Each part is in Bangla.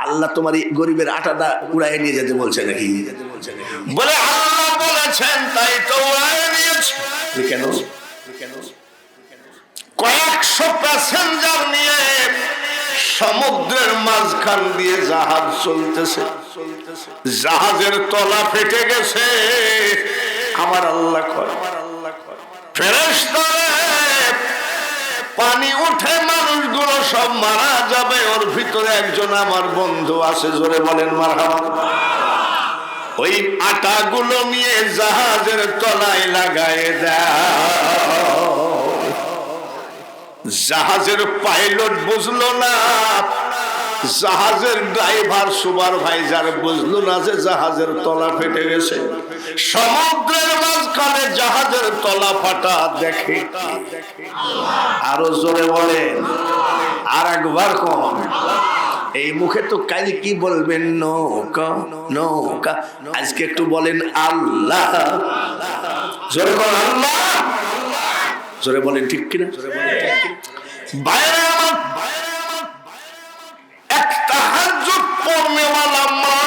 আল্লাহ তোমার গরিবের আটাটা উড়াই নিয়ে যেতে বলছে নাকি? বলে আল্লাহ বলেছেন তাই তো উড়াই নিয়েছে। কেন? কয়েকশো প্যাসেঞ্জার নিয়ে সমুদ্রের মাঝখান দিয়ে জাহাজ চলতেছে, জাহাজের তলা ফেটে গেছে। আমার আল্লাহ কয় ফেরেশতারা পানি উঠে মানুষগুলো সব মারা যাবে, ওর ভিতরে একজন আমার বন্ধু আছে, জোরে বলেন মারহাবা। ওই আটাগুলো নিয়ে জাহাজের তলায় লাগায় দাও। জাহাজের পাইলট বুঝলো না, জাহাজের ড্রাইভার সুপারভাইজার বুঝলো না যে জাহাজের তলা ফেটে গেছে। সমুদ্রের মাঝখানে জাহাজের তলা ফাটা দেখে। আরো জোরে বলেন, আর একবার কোন এই মুখে তো কাল কি বলবেন নৌকা নৌকা, আজকে একটু বলেন আল্লাহ। জোরে বলেন আল্লাহ, জোরে বলেন ঠিক কিনা? বাইরে আমার এক তাহাজ্জুদ পড়নেওয়ালা মা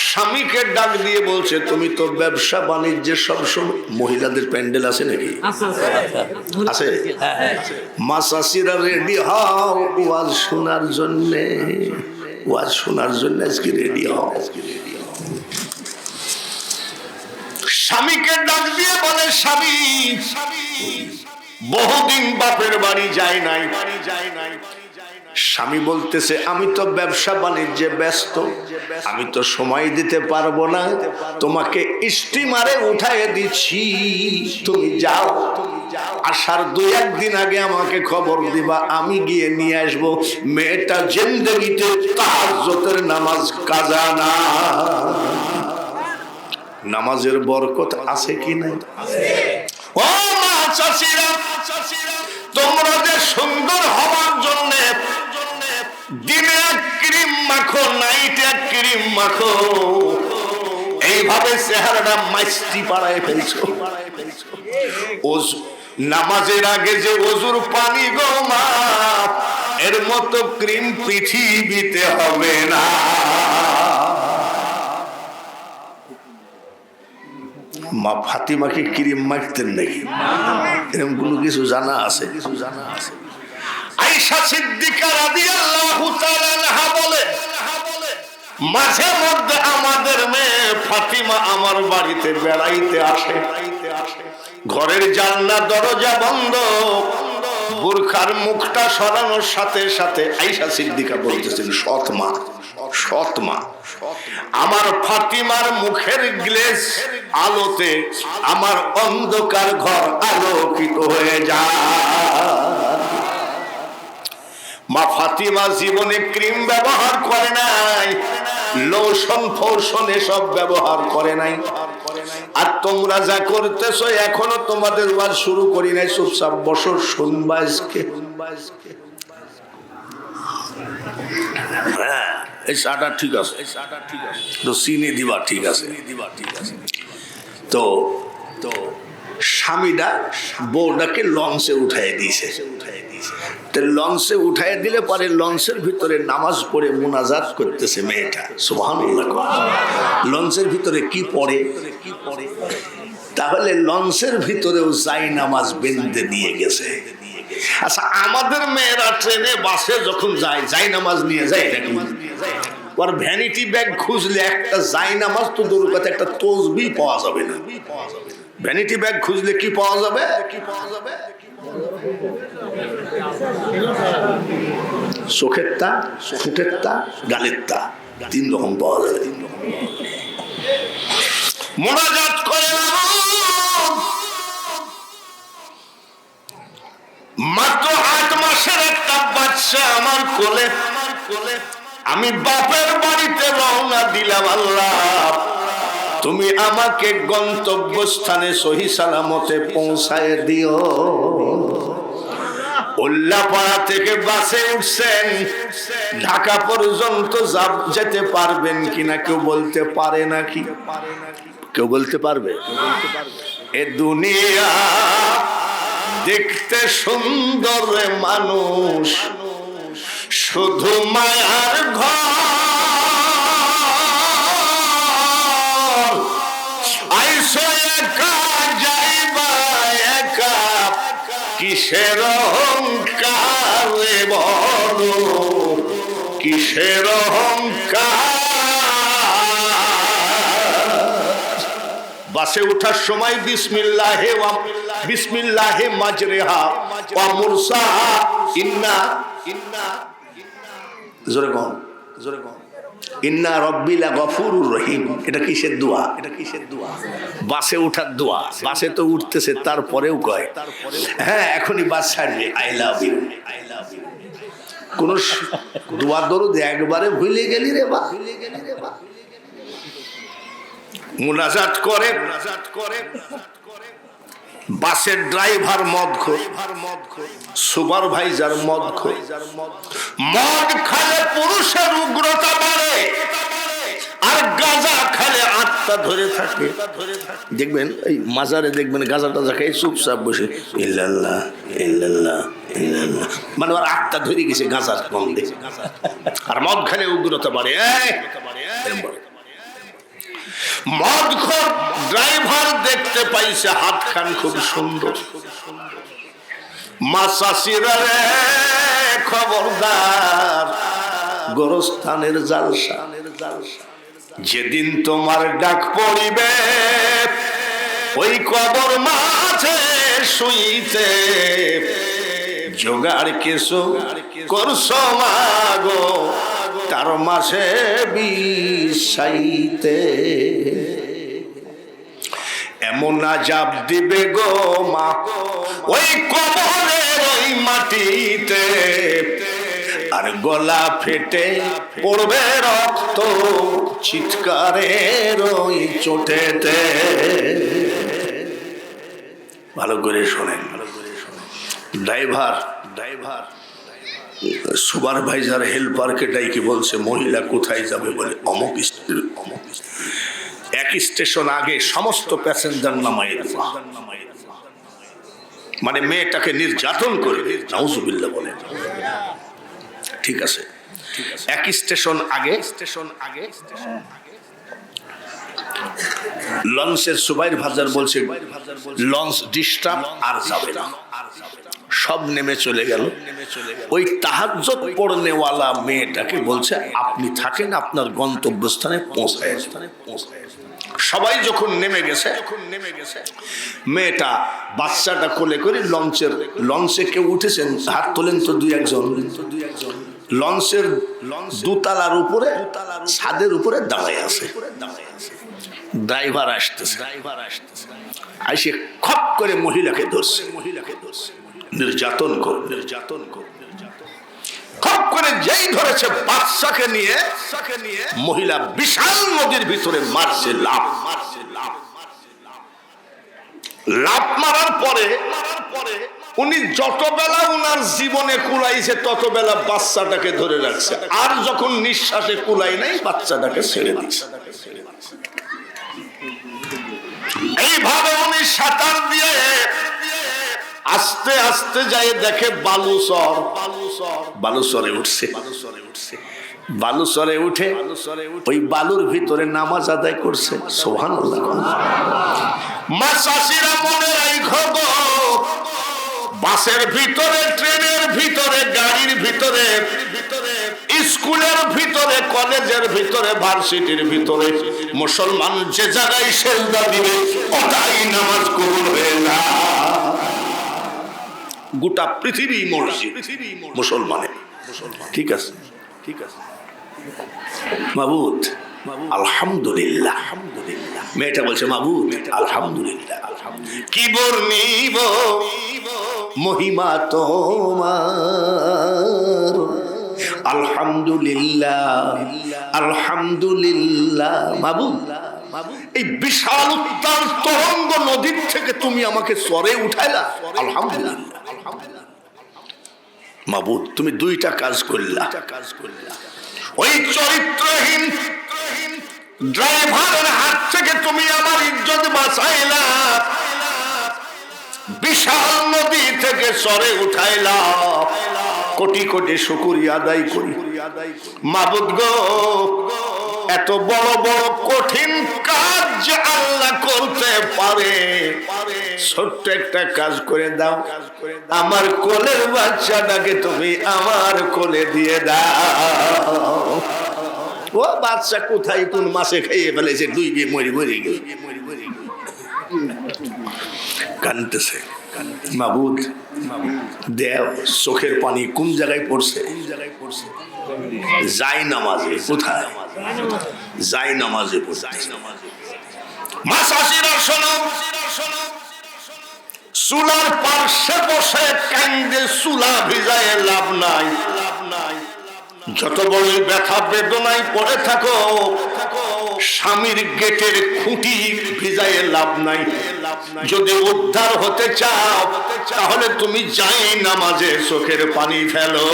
স্বামীকে ডাক দিয়ে বলছে তুমি তো ব্যবসা বাণিজ্যে সবসময়, মহিলাদের প্যান্ডেল আছে নাকি? আছে। মা চাষিরা রেডি হও ওয়াজ শোনার জন্য, ওয়াজ শোনার জন্য আজকে রেডি হও। স্বামীকে ডাক দিয়ে বলে স্বামী বহুদিন বাপের বাড়ি যায় নাই। স্বামী বলতেছে আমি তো ব্যবসা বাণিজ্যে ব্যস্ত, আমি তো সময় দিতে পারবো না, তোমাকে স্টিমারে উঠায় দিচ্ছি, তুমি যাও, আসার 2-1 দিন আগে আমাকে খবর দিবা, আমি গিয়ে নিয়ে আসবো। মেয়েটা জিন্দেগিতে তাহাজ্জুদের নামাজ কাজা না। নামাজের বরকত আছে কি নাই? ও মা চাচিরা, তোমরা যে সুন্দর হওয়ার জন্য দিনে এক ক্রিম মাখো, নাইটে এক ক্রিম মাখো, এইভাবে চেহারাটা মাইস্তি পাড়ায় ফেলছো। নামাজের আগে যে ওযুর পানি গো মা, এর মতো ক্রিম পৃথিবীতে হবে না। মা ফাতিমাকে ক্রিম মাখতেন নাকি? এরকম কোনো কিছু জানা আছে? আয়েশা সিদ্দিকা রাদিয়াল্লাহু তাআলা আনহা বলে মাঝে মধ্যে আমাদের মেয়ে ফাতিমা আমার বাড়িতে বেড়াইতে আসে, ঘরের জানলা দরজা বন্ধ, বুরখার মুখটা সরানোর সাথে সাথে আয়েশা সিদ্দিকা বলতেছেন সৎমা, সৎমা, আমার ফাতিমার মুখের গ্লেজ আলোতে আমার অন্ধকার ঘর আলোকিত হয়ে যায়। মা ফাতিমা জীবনে ক্রিম ব্যবহার করে নাই, লোশন ফোশন এসব ব্যবহার করে নাই। আর তোমরা যা করতেছো এখনো তোমাদের ওয়াজ শুরু করি নাই, চুপচাপ বসো শুনবা। আজকে হ্যাঁ এই চাটা ঠিক আছে, তো চিনি দিবা ঠিক আছে। তো তো স্বামীটা বউটাকে লঞ্চে উঠাই দিয়েছে, লঞ্চে উঠাই দিলে পরে লঞ্চের ভিতরে নামাজ পড়ে মুনাজাত করতেছে মেয়েটা, সুবহানাল্লাহ। লঞ্চের ভিতরে কি পড়ে? তাহলে লঞ্চের ভিতরেও যাই নামাজ বেঁধে দিয়ে গেছে। আচ্ছা আমাদের মেয়েরা ট্রেনে বাসে যখন যায় যাই নামাজ নিয়ে যায় নাকি? ওর ভ্যানিটি ব্যাগ খুঁজলে একটা যাই নামাজ তো দূর কথা, একটা তসবিহ পাওয়া যাবে না। ভ্যানিটি ব্যাগ খুঁজলে কি পাওয়া যাবে? চোখের তা, ঠোঁটের তা, গালের তা, 3 রকম পাওয়া যাবে। মুনাজাত করে মাত্র 8 মাসের একটা বাচ্চা আমার কোলে, আমি বাপের বাড়িতে রওনা দিলাম। আল্লাহ তুমি আমাকে গন্তব্যস্থানে সহি সালামতে পৌঁছায় দিও। উল্লাপাড়া থেকে বাসে উঠছেন, ঢাকা পর্যন্ত যেতে পারবেন কিনা কেউ বলতে পারে নাকি? কেউ বলতে পারবে? এ দুনিয়া দেখতে সুন্দর মানুষ, শুধু মায়ার ঘর কিসের অহংকার রে বলো, কিসের অহংকার। বাসে ওঠার সময় বিসমিল্লাহে মাজরেহা ওয়া মুরসাহা ইন্না রব্বি লাগফুরুর রহিম। এটা কিসের দোয়া? এটা কিসের দোয়া? বাসে ওঠার দোয়া। বাসে তো উঠতেছে তারপরেও কয় হ্যাঁ এখনই বাস ছাড়বে I love you, I love you. কোন দোয়া দরুদ একবারে ভুলে গেলি রে বা, মুনাজাত করে বাসের ড্রাইভার মদখোর, সুপারভাইজার মদখোর। মদ খালে পুরুষের উগ্রতা বাড়ে, আর গাঁজা খালে আত্মা ধরে থাকে। দেখবেন এই মাজারে দেখবেন গাঁজা টাজা খেয়ে চুপচাপ বসে ইল্লাল্লাহ ইল্লাল্লাহ ইল্লাল্লাহ, মানে ওর আত্মা ধরে গেছে গাঁজার গন্ধে। আর মদ খালে উগ্রতা বাড়ে। মদখোর ড্রাইভার দেখতে পাইছে হাত খান খুব সুন্দর। মাসাসিরা রে খবরদার, গোরস্থানের জালসা। যেদিন তোমার ডাক পড়িবে ওই কবর মাঝে শুইতে, জোগাড় কিছু করছো মাগো তার মাসে বিষাইতে। এমন আজাব দিবে গো মা ওই কবরের ওই মাটিতে, আর গলা ফেটে পড়বে রক্ত চিৎকারের ওই চোটেতে। ভালো করে শোনেন, ড্রাইভার সুপারভাইজার হেল্পারকে ডাইকে বলছে মহিলা কোথায় যাবে বলে অমুক এক স্টেশন আগে সমস্ত প্যাসেঞ্জার নামাই দেওয়া। মানে মেয়েটাকে নির্যাতন করে, নাউজুবিল্লাহ বলে। ঠিক আছে, এক স্টেশন আগে লঞ্চের সুপারভাইজার বলছে লঞ্চ ডিস্টার্ব আর যাবে না, সব নেমে চলে গেল। ওই তাহাজ্জুদ পড়নেওয়ালা মেয়েটাকে বলছে আপনি থাকেন, আপনার গন্তব্যস্থানে পৌঁছায়। সবাই যখন নেমে গেছে মেয়েটা বাচ্চাটা কোলে করে লঞ্চে কেউ উঠেছেন হাত তোলেন তো দুই একজন। লঞ্চের দোতলার উপরে ছাদের উপরে দাঁড়ায় আছে। ড্রাইভার আসতেছে, আইসে খপ করে মহিলাকে ধরছে, নির্যাতন কর। খপ করে যেই ধরেছে বাচ্চাকে নিয়ে মহিলা বিশাল নদীর ভিতরে মারছে লাফ মারার পরে উনি যত বেলা উনার জীবনে কুলাইছে তত বেলা বাচ্চাটাকে ধরে রাখছে, আর যখন নিঃশ্বাসে কুলাই নাই বাচ্চাটাকে ছেড়ে দিচ্ছে। এইভাবে উনি সাঁতার দিয়ে আস্তে আস্তে যাই দেখে বালুচরে উঠছে। বালুচরে উঠে ওই বালুর ভিতরে নামাজ আদায় করছে। সুবহানাল্লাহ। মা চাষিরা মনে রাখো গো, বাসের ভিতরে, ট্রেনের ভিতরে, গাড়ির ভিতরে, স্কুলের ভিতরে, কলেজের ভিতরে, ভার্সিটির ভিতরে মুসলমান যে জায়গায় সেজদা দিবে ওটাই নামাজ কবুল হয়ে না। গোটা পৃথিবী মসজিদ মুসলমানের। ঠিক আছে, ঠিক আছে। মাবুদ আলহামদুলিল্লাহ। মেয়েটা বলছে মাবুদ আলহামদুলিল্লাহ। কি বর্ণিব মহিমা তোমার, আলহামদুলিল্লাহ আলহামদুলিল্লাহ। মাবুদ এই বিশাল উত্তাল তরঙ্গ নদীর থেকে তুমি আমাকে সরে উঠাইলা, আলহামদুলিল্লাহ। মাবুদ তুমি দুইটা কাজ করলা। ওই চরিত্রহীন ড্রাইভারের হাত থেকে তুমি আমার ইজ্জত বাঁচাইলা, বিশাল নদী থেকে সরে উঠাইলা। কোটি কোটি শুকরিয়া আদায় করি। মাবুদ গো এত বড় বড় কঠিন কাজ যে আল্লাহ করতে পারে, ছোট্ট একটা কাজ করে দাও, আমার কোলের বাচ্চাটাকে তুমি আমার কোলে দিয়ে দাও। ও বাচ্চা কোথায় কোন মাসে খাইয়ে ফেলেছে, দুই গিয়ে মরি মরি গেছে, কানতেছে। মাবুদ দেও, চোখের পানি কোন জায়গায় পড়ছে? যাই নামাজে। কোথায়? যাই নামাজে পড়ছে। মাসাসিরা শোনো, চুলার পার্শ্বে বসে কান্দে, চুলা ভিজায় লাভ নাই। যত বড় ব্যথা বেদনায় পড়ে থাকো, স্বামীর গেটের খুঁটি ভিজায় লাভ নাই। যদি উদ্ধার হতে চাও তাহলে তুমি যাই নামাজে চোখের পানি ফেলো।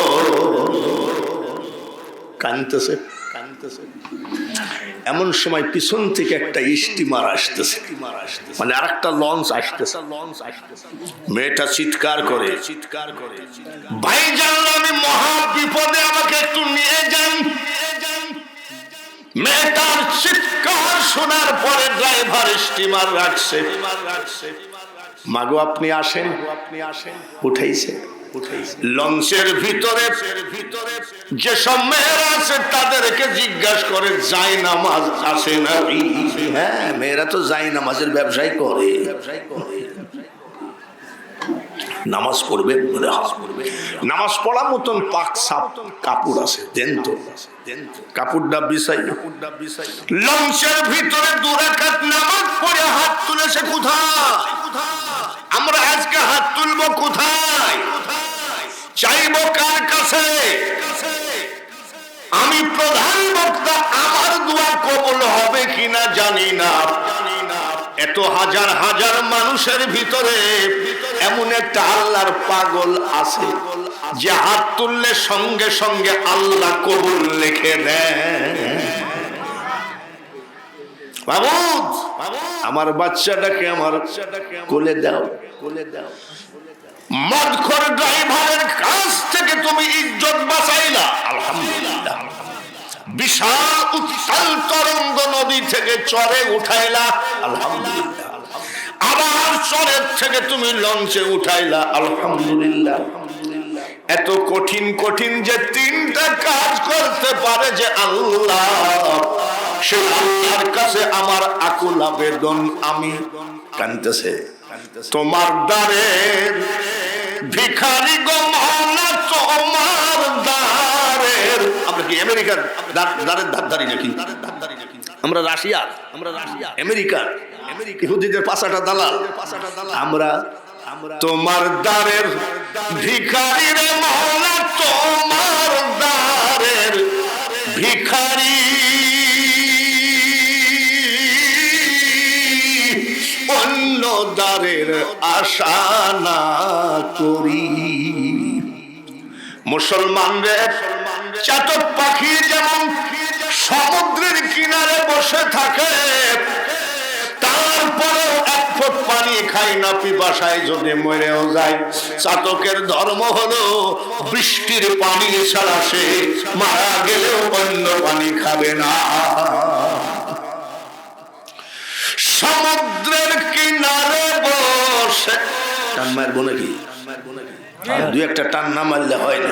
কানতেছে। এমন সময় পিছন থেকে একটা স্টিমার আসতেছে, মানে আর একটা লঞ্চ আসতেছে। মেয়েটা চিৎকার করে, ভাই জানলো আমি মহা বিপদে, আমাকে একটু নিয়ে যান। মেয়েটার চিৎকার শোনার পরে ড্রাইভার স্টিমার রাখছে। মাগো আপনি আসেন। উঠাইছে। লঞ্চের ভিতরে যেসব মেয়েরা আছে তাদেরকে জিজ্ঞাসা করে যাই নামাজ আসে না? হ্যাঁ, মেয়েরা তো যাই নামাজের ব্যবসায় করে। নামাজ পড়বে? নামাজ পড়ার মতন পাক সাপ কাপড় আছে, দেন তো। কাপড়টা বিছাই। লঞ্চের ভিতরে 2 রাকাত নামাজ পড়ে হাত তুলেছে। কোথায়? আমরা আজকে হাত তুলবো কোথায়? চাইবো কার কাছে? আমি প্রধান বক্তা, আমার দোয়া কবুল হবে কিনা জানি না। এত হাজার হাজার মানুষের ভিতরে এমন একটা আল্লাহর পাগল আছে যে হাত তুললে সঙ্গে সঙ্গে আল্লাহ কবুল লিখে দেন। বাবুদ, আমার বাচ্চাটাকে আমার কোলে দাও। মদখোর ড্রাইভারের কাছ থেকে তুমি ইজ্জত বাঁচাইলা, আলহামদুলিল্লাহ। বিশাল উত্তাল তরঙ্গ নদী থেকে চরে উঠাইলা, আলহামদুলিল্লাহ। আবার চরের থেকে তুমি লঞ্চে উঠাইলা, আলহামদুলিল্লাহ। এত কঠিন কঠিন যে 3টা কাজ করতে পারে যে আল্লাহ, সেই আল্লাহর কাছে আমার আকুল আবেদন। আমি কানতেছে, তোমার দ্বারের ভিখারি গো মাওলা, তোমার দ্বারের। আমরা কি আমেরিকার দ্বারের ধারধারি নাকি? আমরা রাশিয়ার, আমেরিকার, ইহুদিদের পাঁচাটা দালাল আমরা। তোমার দ্বারের ভিখারি রে মাওলা, তোমার দ্বারের ভিখারি, অন্য দ্বারের আশা না করি। মুসলমানদের চাতক পাখি যেমন সমুদ্রের কিনারে বসে থাকে, তারপরেও 1 ফোঁটা পানি খায় না, পিপাসায় যদি মরেও যায়। চাতকের ধর্ম হলো বৃষ্টির পানি ছাড়া সে মারা গেলেও অন্য পানি খাবে না। সমুদ্রের কিনারে বসে টান মারবো নাকি? 2-1টা টান না মারলে হয় না।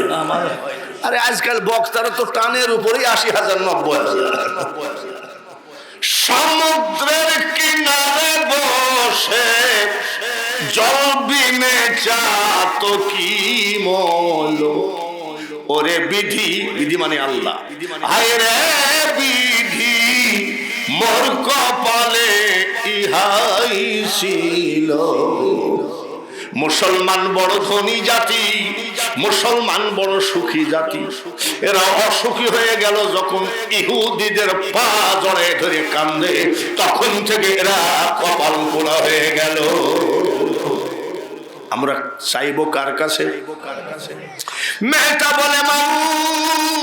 আরে আজকাল বক্তারা তো টানের উপরেই 80,000 90,000। সমুদ্রের কিনারে বসে জল বিনে চাতকি মল, ওরে বিধি, বিধি মানে আল্লাহ, হায় রে বিধি মোর কপালে ইহাই ছিল। মুসলমান বড় ধনী জাতি, মুসলমান বড় সুখী জাতি। এরা অসুখী হয়ে গেল যখন ইহুদিদের পা জড়ায় ধরে কান্দে, তখন থেকে এরা কপাল পোড়া হয়ে গেল। আমরা চাইবো কার কাছে? মেয়েটা বলে মাবুদ,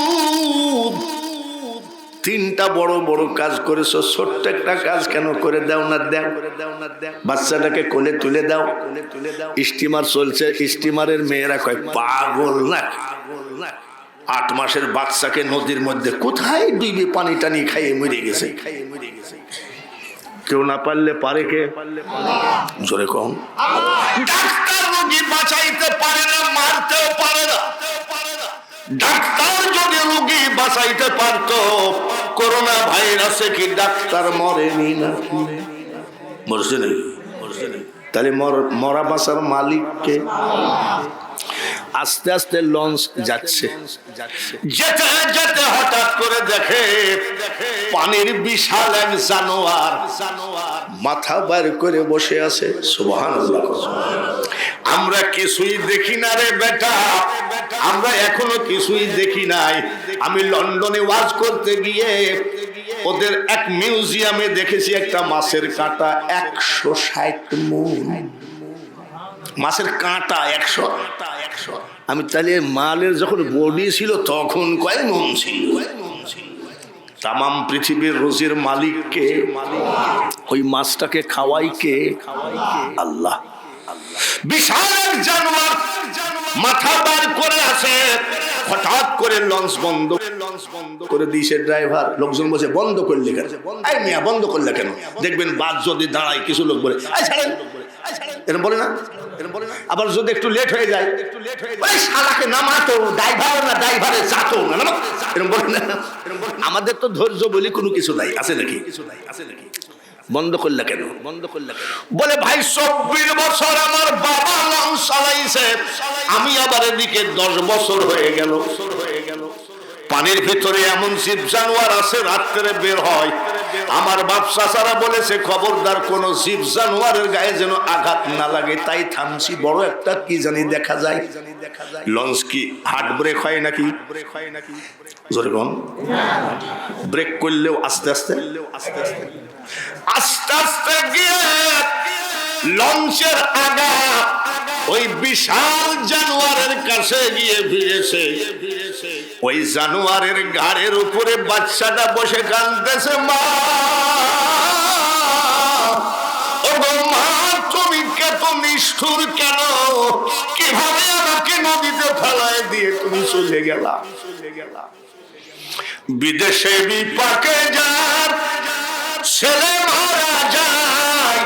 3টা বড় বড় কাজ করেছো, ছোট্ট একটা কাজ কেন করে দাও না? দাও, বাচ্চাটাকে কোলে তুলে দাও। স্টিমার চলছে, স্টিমারের মেয়েরা কয় পাগল না, 8 মাসের বাচ্চাকে নদীর মধ্যে কোথায় ডুবে পানি টানি খাইয়ে মরে গেছে। কেউ না পারলে পারে কে? জোরে কম। ডাক্তার রোগী বাঁচাইতে পারে না, মারতেও পারে না। ডাক্তার যদি রোগী বাঁচাইতে পারতো, করোনা ভাইরাসে কি ডাক্তার মরেনি না? মরছে নাকি? তাহলে মরা বাঁচার মালিক কে? আস্তে আস্তে লঞ্চ যাচ্ছে, যেতে যেতে হঠাৎ করে দেখে পানির বিশাল এক জানোয়ার মাথা বার করে বসে আছে। সুবহানাল্লাহ। আমরা কিছুই দেখি না রে বেটা, আমরা এখনো কিছুই দেখি নাই। আমি লন্ডনে ওয়াজ করতে গিয়ে ওদের এক মিউজিয়ামে দেখেছি একটা মাছের কাঁটা 160 মণ। মাছের কাঁটা 100। আমি তাহলে মালের যখন বডি ছিল তখন কয় মন ছিল? তামাম পৃথিবীর রোজির মালিক কে? ওই মাছটাকে খাওয়াই কে? আল্লাহ। বিশাল জানোয়ার মাথা বার করে আছে, হঠাৎ করে লঞ্চ বন্ধ করে দিয়েছে ড্রাইভার। লোকজন বলছে বন্ধ করলে কেন? এই মিয়া বন্ধ করলে কেন? দেখবেন বাস যদি দাঁড়ায় কিছু লোক বলে এরকম বলে না? আবার যদি একটু লেট হয়ে যায়, ওই শালাকে নামাতো, ড্রাইভার না ড্রাইভারে যাতো না, এরকম বলে না? আমাদের তো ধৈর্য বলি কোনো কিছু নাই, আছে নাকি? বন্ধ করলে কেন? বলে ভাই 24 বছর আমার বাবা লঞ্চ চালাইছে, আমি আবার এদিকে 10 বছর হয়ে গেল। পানির ভিতরে এমন জীব জানোয়ার আছে রাত্রে বের হয়। আমার বাপ চাচারা বলেছে খবরদার কোন জীব জানোয়ারের গায়ে যেন আঘাত না লাগে, তাই থামছি। বড় একটা কি জানি দেখা যায়। লঞ্চ কি হার্ড ব্রেক হয় নাকি? জোরে কোন ব্রেক করলেও আস্তে আস্তে গিয়ে লঞ্চের আগা ওই বিশাল জানোয়ারের কাছে গিয়ে ভিড়েছে। ওই জানোয়ারের ঘাড়ের উপরে বাচ্চাটা বসে কাঁদতেছে, মা ও মা তুমি কত নিষ্ঠুর কেন? কিভাবে আমাকে নদীতে ফেলায় দিয়ে তুমি চলে গেলা? বিদেশে বিপাকে যার ছেলে মারা যায়,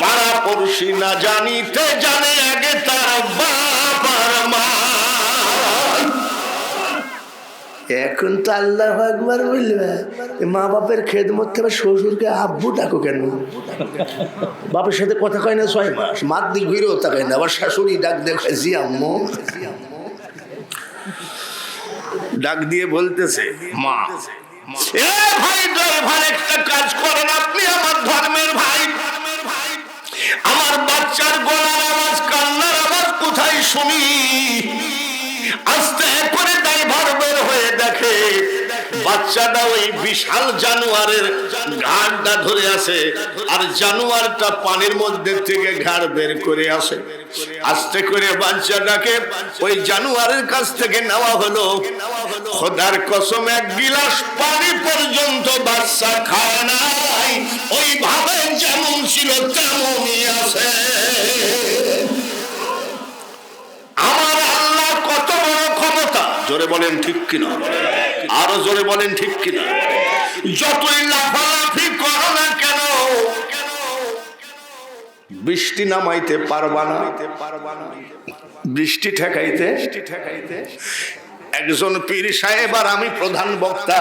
পাড়া পড়শি না জানিতে জানে আগে তার বাপ আর মা। এখন তো আল্লাহু আকবার বলবে, মা বাপের খেদমত থেকে শ্বশুরকে আব্বু ডাকো কেন? বাপের সাথে কথা কয় না 6 মাস, মাত দিক ঘুরেও তাকায় না, আবার শাশুড়ি ডাক দেখায় জি আম্মু। ডাক দিয়ে বলতেছে মা। এ ভাই ড্রাইভার একটা কাজ করেন আপনি, আমার ধর্মের ভাই, আমার বাচ্চার গলার আওয়াজ কান্নার আওয়াজ কোথায় শুনি? আস্তে করে ড্রাইভার বের হয়ে দেখে বাচ্চাটা ওই বিশাল জানোয়ারের ঘাড়টা ধরে আছে, আর জানোয়ারটা পানির মধ্যে থেকে ঘাড় বের করে আসে। আস্তে করে বাচ্চাটাকে ওই জানোয়ারের কাছ থেকে নেওয়া হলো। খোদার কসম 1 গিলাস পানি পর্যন্ত বাচ্চা খায় নাই, ওইভাবে যেমন ছিল তেমনই আছে। আমার আল্লাহ কত বড় ক্ষমতা! জোরে বলেন ঠিক কিনা? আরো জোরে বলেন ঠিক কিনা? যতই লাফালাফি করো না কেন, বৃষ্টি নামাইতে পারবা না, বৃষ্টি ঠেকাইতে। একজন পীর সাহেব আর আমি প্রধান বক্তা,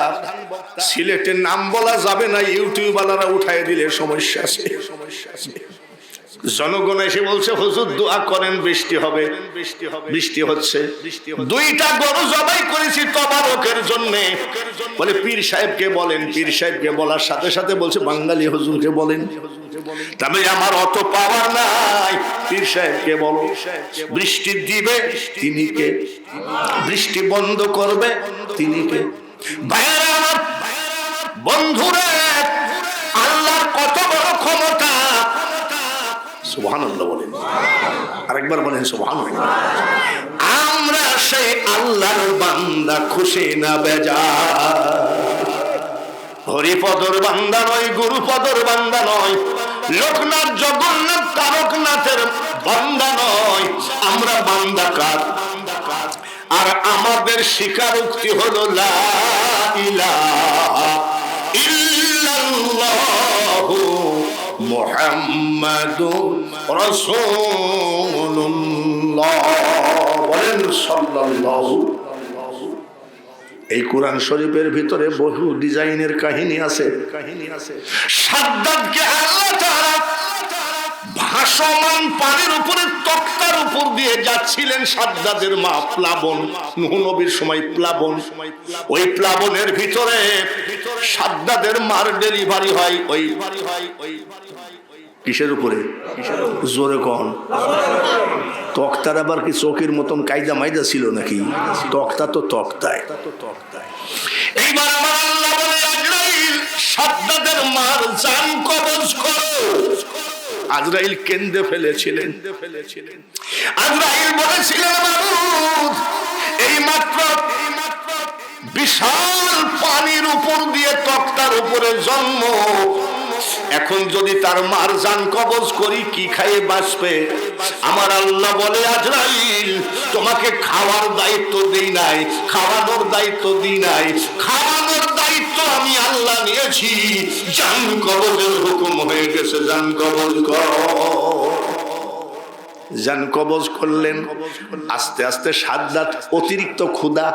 সিলেটের নাম বলা যাবে না, ইউটিউবালারা উঠায় দিলে সমস্যা আছে। জনগণ এসে বলছে হুজুর দোয়া করেন বৃষ্টি হবে। বৃষ্টি হচ্ছে। 2টা গরু জবাই করেছি তবারকের জন্য। বলে পীর সাহেবকে বলেন। পীর সাহেবকে বলার সাথে সাথে বলছে বাঙালি হুজুরকে বলেন। তবে আমার অত পাওয়ার নাই, পীর সাহেবকে বলো। বৃষ্টি দিবে তিনি কে? বৃষ্টি বন্ধ করবে তিনি কে? ভাইরা আমার, বন্ধুরা, আল্লাহর কত বড় ক্ষমতা! সুবহানাল্লাহ বলেন, আরেকবার বলেন সুবহানাল্লাহ। আমরা সেই আল্লাহর বান্দা, খুশি না বেজার। হরিপদর বান্দা নয়, গুরুপদর বান্দা নয়, লোকনাথ জগন্নাথ তারকনাথের বান্দা নয়। আমরা বান্দা কার? আর আমাদের স্বীকারোক্তি হলো লা ইলাহা ইল্লাল্লাহু মুহাম্মাদুর রাসূলুল্লাহ। বলেন সাল্লাল্লাহু। এই কোরআন শরীফের ভিতরে বহু ডিজাইনের কাহিনী আছে। সাদ্দাতকে আল্লাহ তাআলা ভাসমান পানির উপরে তক্তার উপর দিয়ে যাচ্ছিলেন। সাদ্দাতের মা প্লাবন, নূহ নবীর সময় প্লাবন, ওই প্লাবনের ভিতরে সাদ্দাতের মার ডেলিভারি হয়। ওই কিসের উপরে? জোরে কোন? তক্তার আবার কি চোখের মতন কায়দা মাইদা ছিল নাকি? তক্তা তো তক্তায়। এইবার আমার আল্লাহ বলে, আজরাইল সাদ্দাতের মার জান কবজ করো। আজরাইল কেঁদে ফেলেছিলেন। আজরাইল বলেছিলেন, মাবুদ, এই মাত্র বিশাল পানির উপর দিয়ে তক্তার উপরে জন্ম, এখন যদি তার মার জান কবজ করি কি খাইয়ে বাঁচবে? আমার আল্লাহ বলে, আজরাইল, তোমাকে খাওয়ার দায়িত্ব দেই নাই, খাওয়ানোর দায়িত্ব দিই নাই, খাওয়ানোর দায়িত্ব আমি আল্লাহ নিয়েছি। জান কবজের হুকুম হয়ে গেছে, জান কবজ করো। জান কবজ করলেন। আস্তে আস্তে সাদ্দাত অতিরিক্ত ক্ষুধা,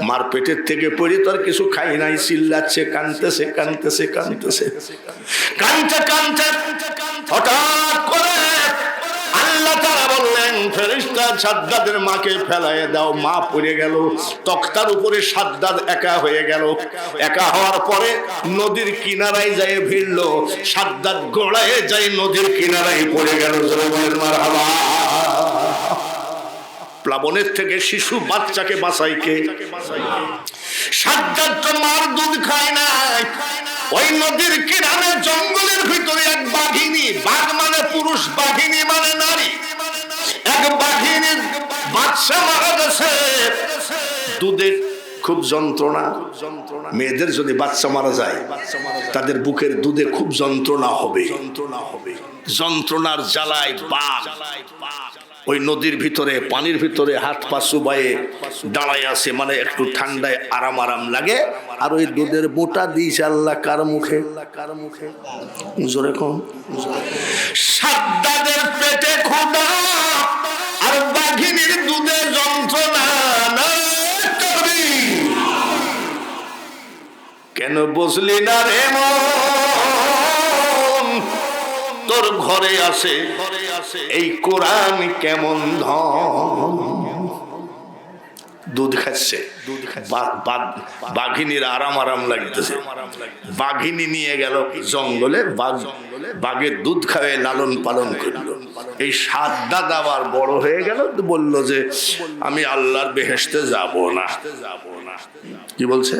মার পেটের থেকে পড়ে তো আর কিছু খাই নাই, চিল্লাচ্ছে, কাঁদতেছে কাঁদতেছে কাঁদতেছে কাঁদতে কাঁদতে হঠাৎ করে আল্লাহ তাআলা বললেন, ফেরেশতা সাদ্দাতের মাকে ফেলায় দাও। মা পড়ে গেল তক্তার উপরে, সাদ্দাত একা হয়ে গেল। একা হওয়ার পরে নদীর কিনারায় যায় ভিড়ল। সাদ্দাত গোড়ায় যায় নদীর কিনারায় পড়ে গেল। মারহাবা। প্লাবনের থেকে শিশু বাচ্চাকে বাঁচাই কে? সাদ্দাত তো মার দুধ খায় নাই। ওই নদীর কিনারে জঙ্গলের ভিতরে এক বাঘিনী, বাঘ মানে পুরুষ, বাঘিনী মানে নারী, এক বাঘিনীর বাচ্চা মারা গেছে। দুধের খুব যন্ত্রণা। মেয়েদের যদি বাচ্চা মারা যায় তাদের বুকের দুধে খুব যন্ত্রণা হবে। যন্ত্রণার জ্বালায় বাঘ ওই নদীর ভিতরে, পানির ভিতরে হাত পা চুবায়ে দাঁড়ায় আছে, মানে একটু ঠান্ডায় আরাম আরাম লাগে। আর ওই দুধের মোটা দিয়েছে আল্লাহ কার মুখে? জোরে কম। সাদ্দাতের পেটে ক্ষুধা আর বাঘিনীর দুধে যন্ত্রণা। কেন বুঝলি না রে মন? তোর ঘরে আছে এই কোরআন কেমন ধন। দুধ খাচ্ছে, বাঘিনীর আরাম আরাম লাগতেছে। বাঘিনী নিয়ে গেল জঙ্গলে, বাঘের দুধ খাওয়ায় লালন পালন করলো। এই সাদ্দাত আবার বড় হয়ে গেল, বলল যে আমি আল্লাহর বেহেশতে যাব না। কি বলছে?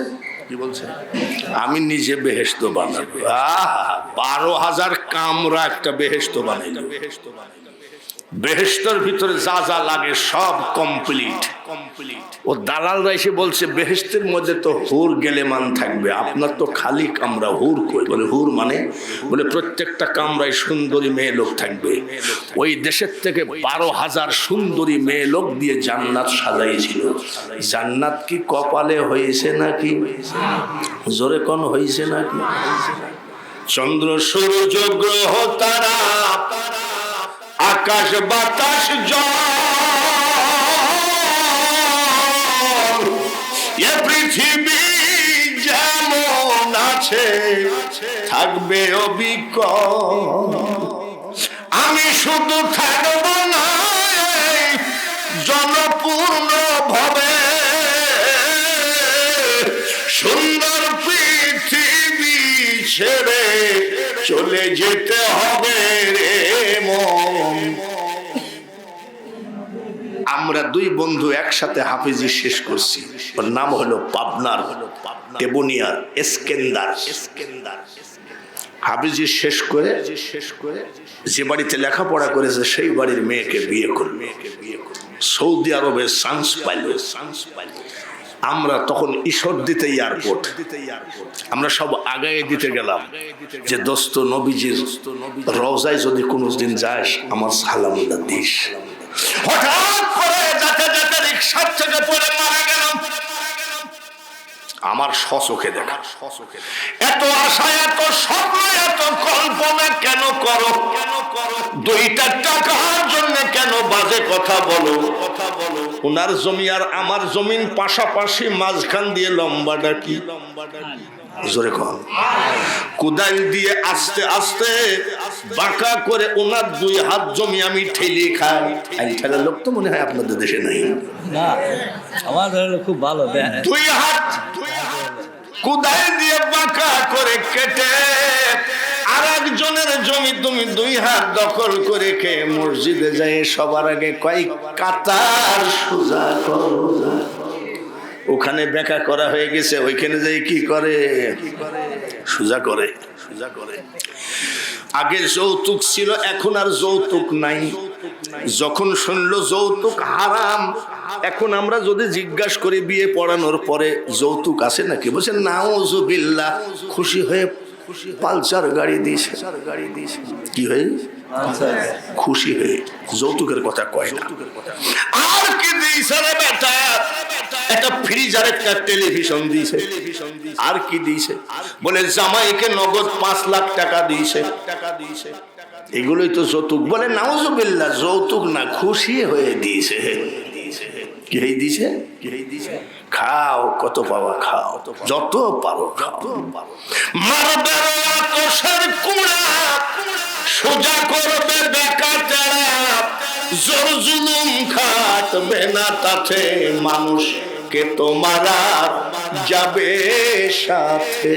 আমি নিজে বেহেশত বানাবো। 12,000 কামরা একটা বেহেশত বানাইল। বেহেশতের ভিতরে যা যা লাগে সব কমপ্লিট। ও দালালরা এসে বলছে, বেহেশতের মধ্যে তো হুর গেলেমান থাকবে, আপনার তো খালি কামরা, হুর কই? বলে হুর মানে, বলে প্রত্যেকটা কামরায় সুন্দরী মেয়ে লোক থাকবে। ওই দেশের থেকে 12,000 সুন্দরী মেয়ে লোক দিয়ে জান্নাত সাজাইছিল। জান্নাত কি কপালে হয়েছে নাকি? জোরে কোন হয়েছে নাকি? চন্দ্র সূর্য গ্রহ তারা আকাশ বাতাস জল, এ পৃথিবী যেমন আছে থাকবে অবিকল। আমি শুধু থাকব না জনপূর্ণ ভাবে, সুন্দর পৃথিবী ছেড়ে চলে যেতে হবে রে মন। আমরা দুই বন্ধু একসাথে হাফিজি শেষ করছি। ওর নাম হলো পাবনার টেবুনিয়ার এসকেন্দার। হাফিজি শেষ করে যে বাড়িতে লেখাপড়া করেছে সেই বাড়ির মেয়েকে বিয়ে করবে। সৌদি আরবে চান্স পাইল। আমরা তখন ঈশ্বর দিতে এয়ারপোর্ট, আমরা সব আগায় দিতে গেলাম যে দোস্ত নবীজির রওজায় যদি কোনোদিন যাস আমার সালামটা দিস। হঠাৎ করে যেতে যেতে রিকশার থেকে পড়ে মারা গেলাম। আমার স্বচোখে দেখা। এত আশা, এত স্বপ্ন, এত কল্পনা কেন করো? দুইটা টাকার জন্য কেন বাজে কথা বলো? ওনার জমি আর আমার জমিন পাশাপাশি, মাঝখান দিয়ে লম্বাটা কি? জোরে কন। কোদাল দিয়ে আস্তে আস্তে বাঁকা করে ওনার 2 হাত জমি আমি ঠেলিয়ে খাই। ঠেলার লোক তো মনে হয় আপনাদের দেশে নাই না, আমাদের খুব ভালো। 2 হাত কোদাল দিয়ে বাঁকা করে কেটে আর একজনের জমি তুমি 2 হাত দখল করে খেয়ে মসজিদে যায় সবার আগে কয়েক কাতার সোজা করো। ওখানে বেঁকা করা হয়ে গেছে, ওইখানে যাই কি করে? সোজা করে। আগে যৌতুক ছিল, এখন আর যৌতুক নাই। যখন শুনলো যৌতুক হারাম, এখন আমরা যদি জিজ্ঞাসা করি বিয়ে পড়ানোর পরে যৌতুক আছে নাকি, বলছে নাউজুবিল্লাহ। খুশি হয়ে পালসার গাড়ি দিয়েছে। কি হয়ে খুশি হয়ে যৌতুকের কথা কয় না। আর কি দিয়েছে রে বেটা? একটা ফ্রিজ আর একটা টেলিভিশন দিয়েছে। আর কি দিয়েছে? বলে জামাইকে নগদ 5 লাখ টাকা দিয়েছে। এগুলোই তো যৌতুক। বলে নাউজুবিল্লাহ, যৌতুক না, খুশি হয়ে দিয়েছে। কি দিয়েছে? খাও, কত পাওয়া খাও, যত পারো খাও। মারবে আতশের কুড়া, সোজা করবে বেকা তেরা, জোর জুলুম খাটবে না তাতে, মানুষ কে তোমারা যাবে সাথে।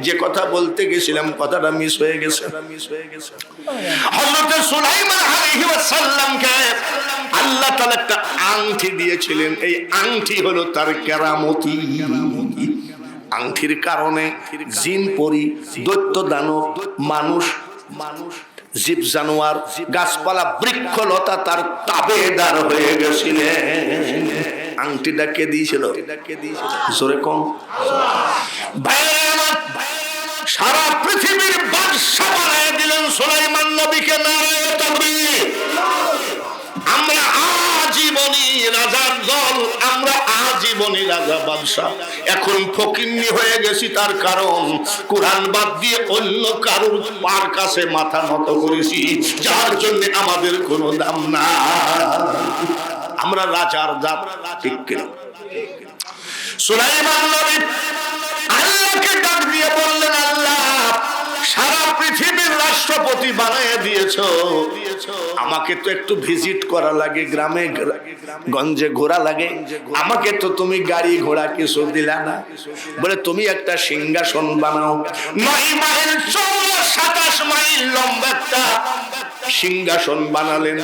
যে কথা বলতে গেছিলাম কথাটা মিস হয়ে গেছে। হযরত সুলাইমান আলাইহিস সালামকে আল্লাহ তাআলা একটা আংটি দিয়েছিলেন। এই আংটি হলো তার কেরামতি। আংটির কারণে জিন পরি, দৈত্য দানব, মানুষ, জীব জানোয়ার, গাছপালা, বৃক্ষলতা তার তাবেদার হয়ে গেছিলেন। আংটিটা কে দিয়েছিল? জোরে কম। সারা পৃথিবীর বাদশা বানিয়ে দিলেন সুলাইমান নবীকে। নারায়ে তাকবীর। আমরা আজীবনী রাজার দল, আমরা আজীবনী রাজা বাদশা। এখন ফকিন্নি হয়ে গেছি, তার কারণ কোরআন বাদ দিয়ে অন্য কারোর পার কাছে মাথা নত করেছি, যার জন্য আমাদের কোনো দাম না। আমরা রাজার জাত, ঠিক কিনা? সুলাইমান নবী আল্লাহকে ডাক দিয়ে বললেন, আল্লাহ সারা পৃথিবীর রাষ্ট্রপতি বানিয়ে দিয়েছো, আমাকে তো একটু ভিজিট করা লাগে, গ্রামে গঞ্জে ঘোরা লাগে, আমাকে তো তুমি গাড়ি ঘোড়া কিছু দিলা না। বলে তুমি একটা সিংহাসন বানাও। 9 মাইল চওড়া 27 মাইল লম্বা একটা সিংহাসন বানালেন।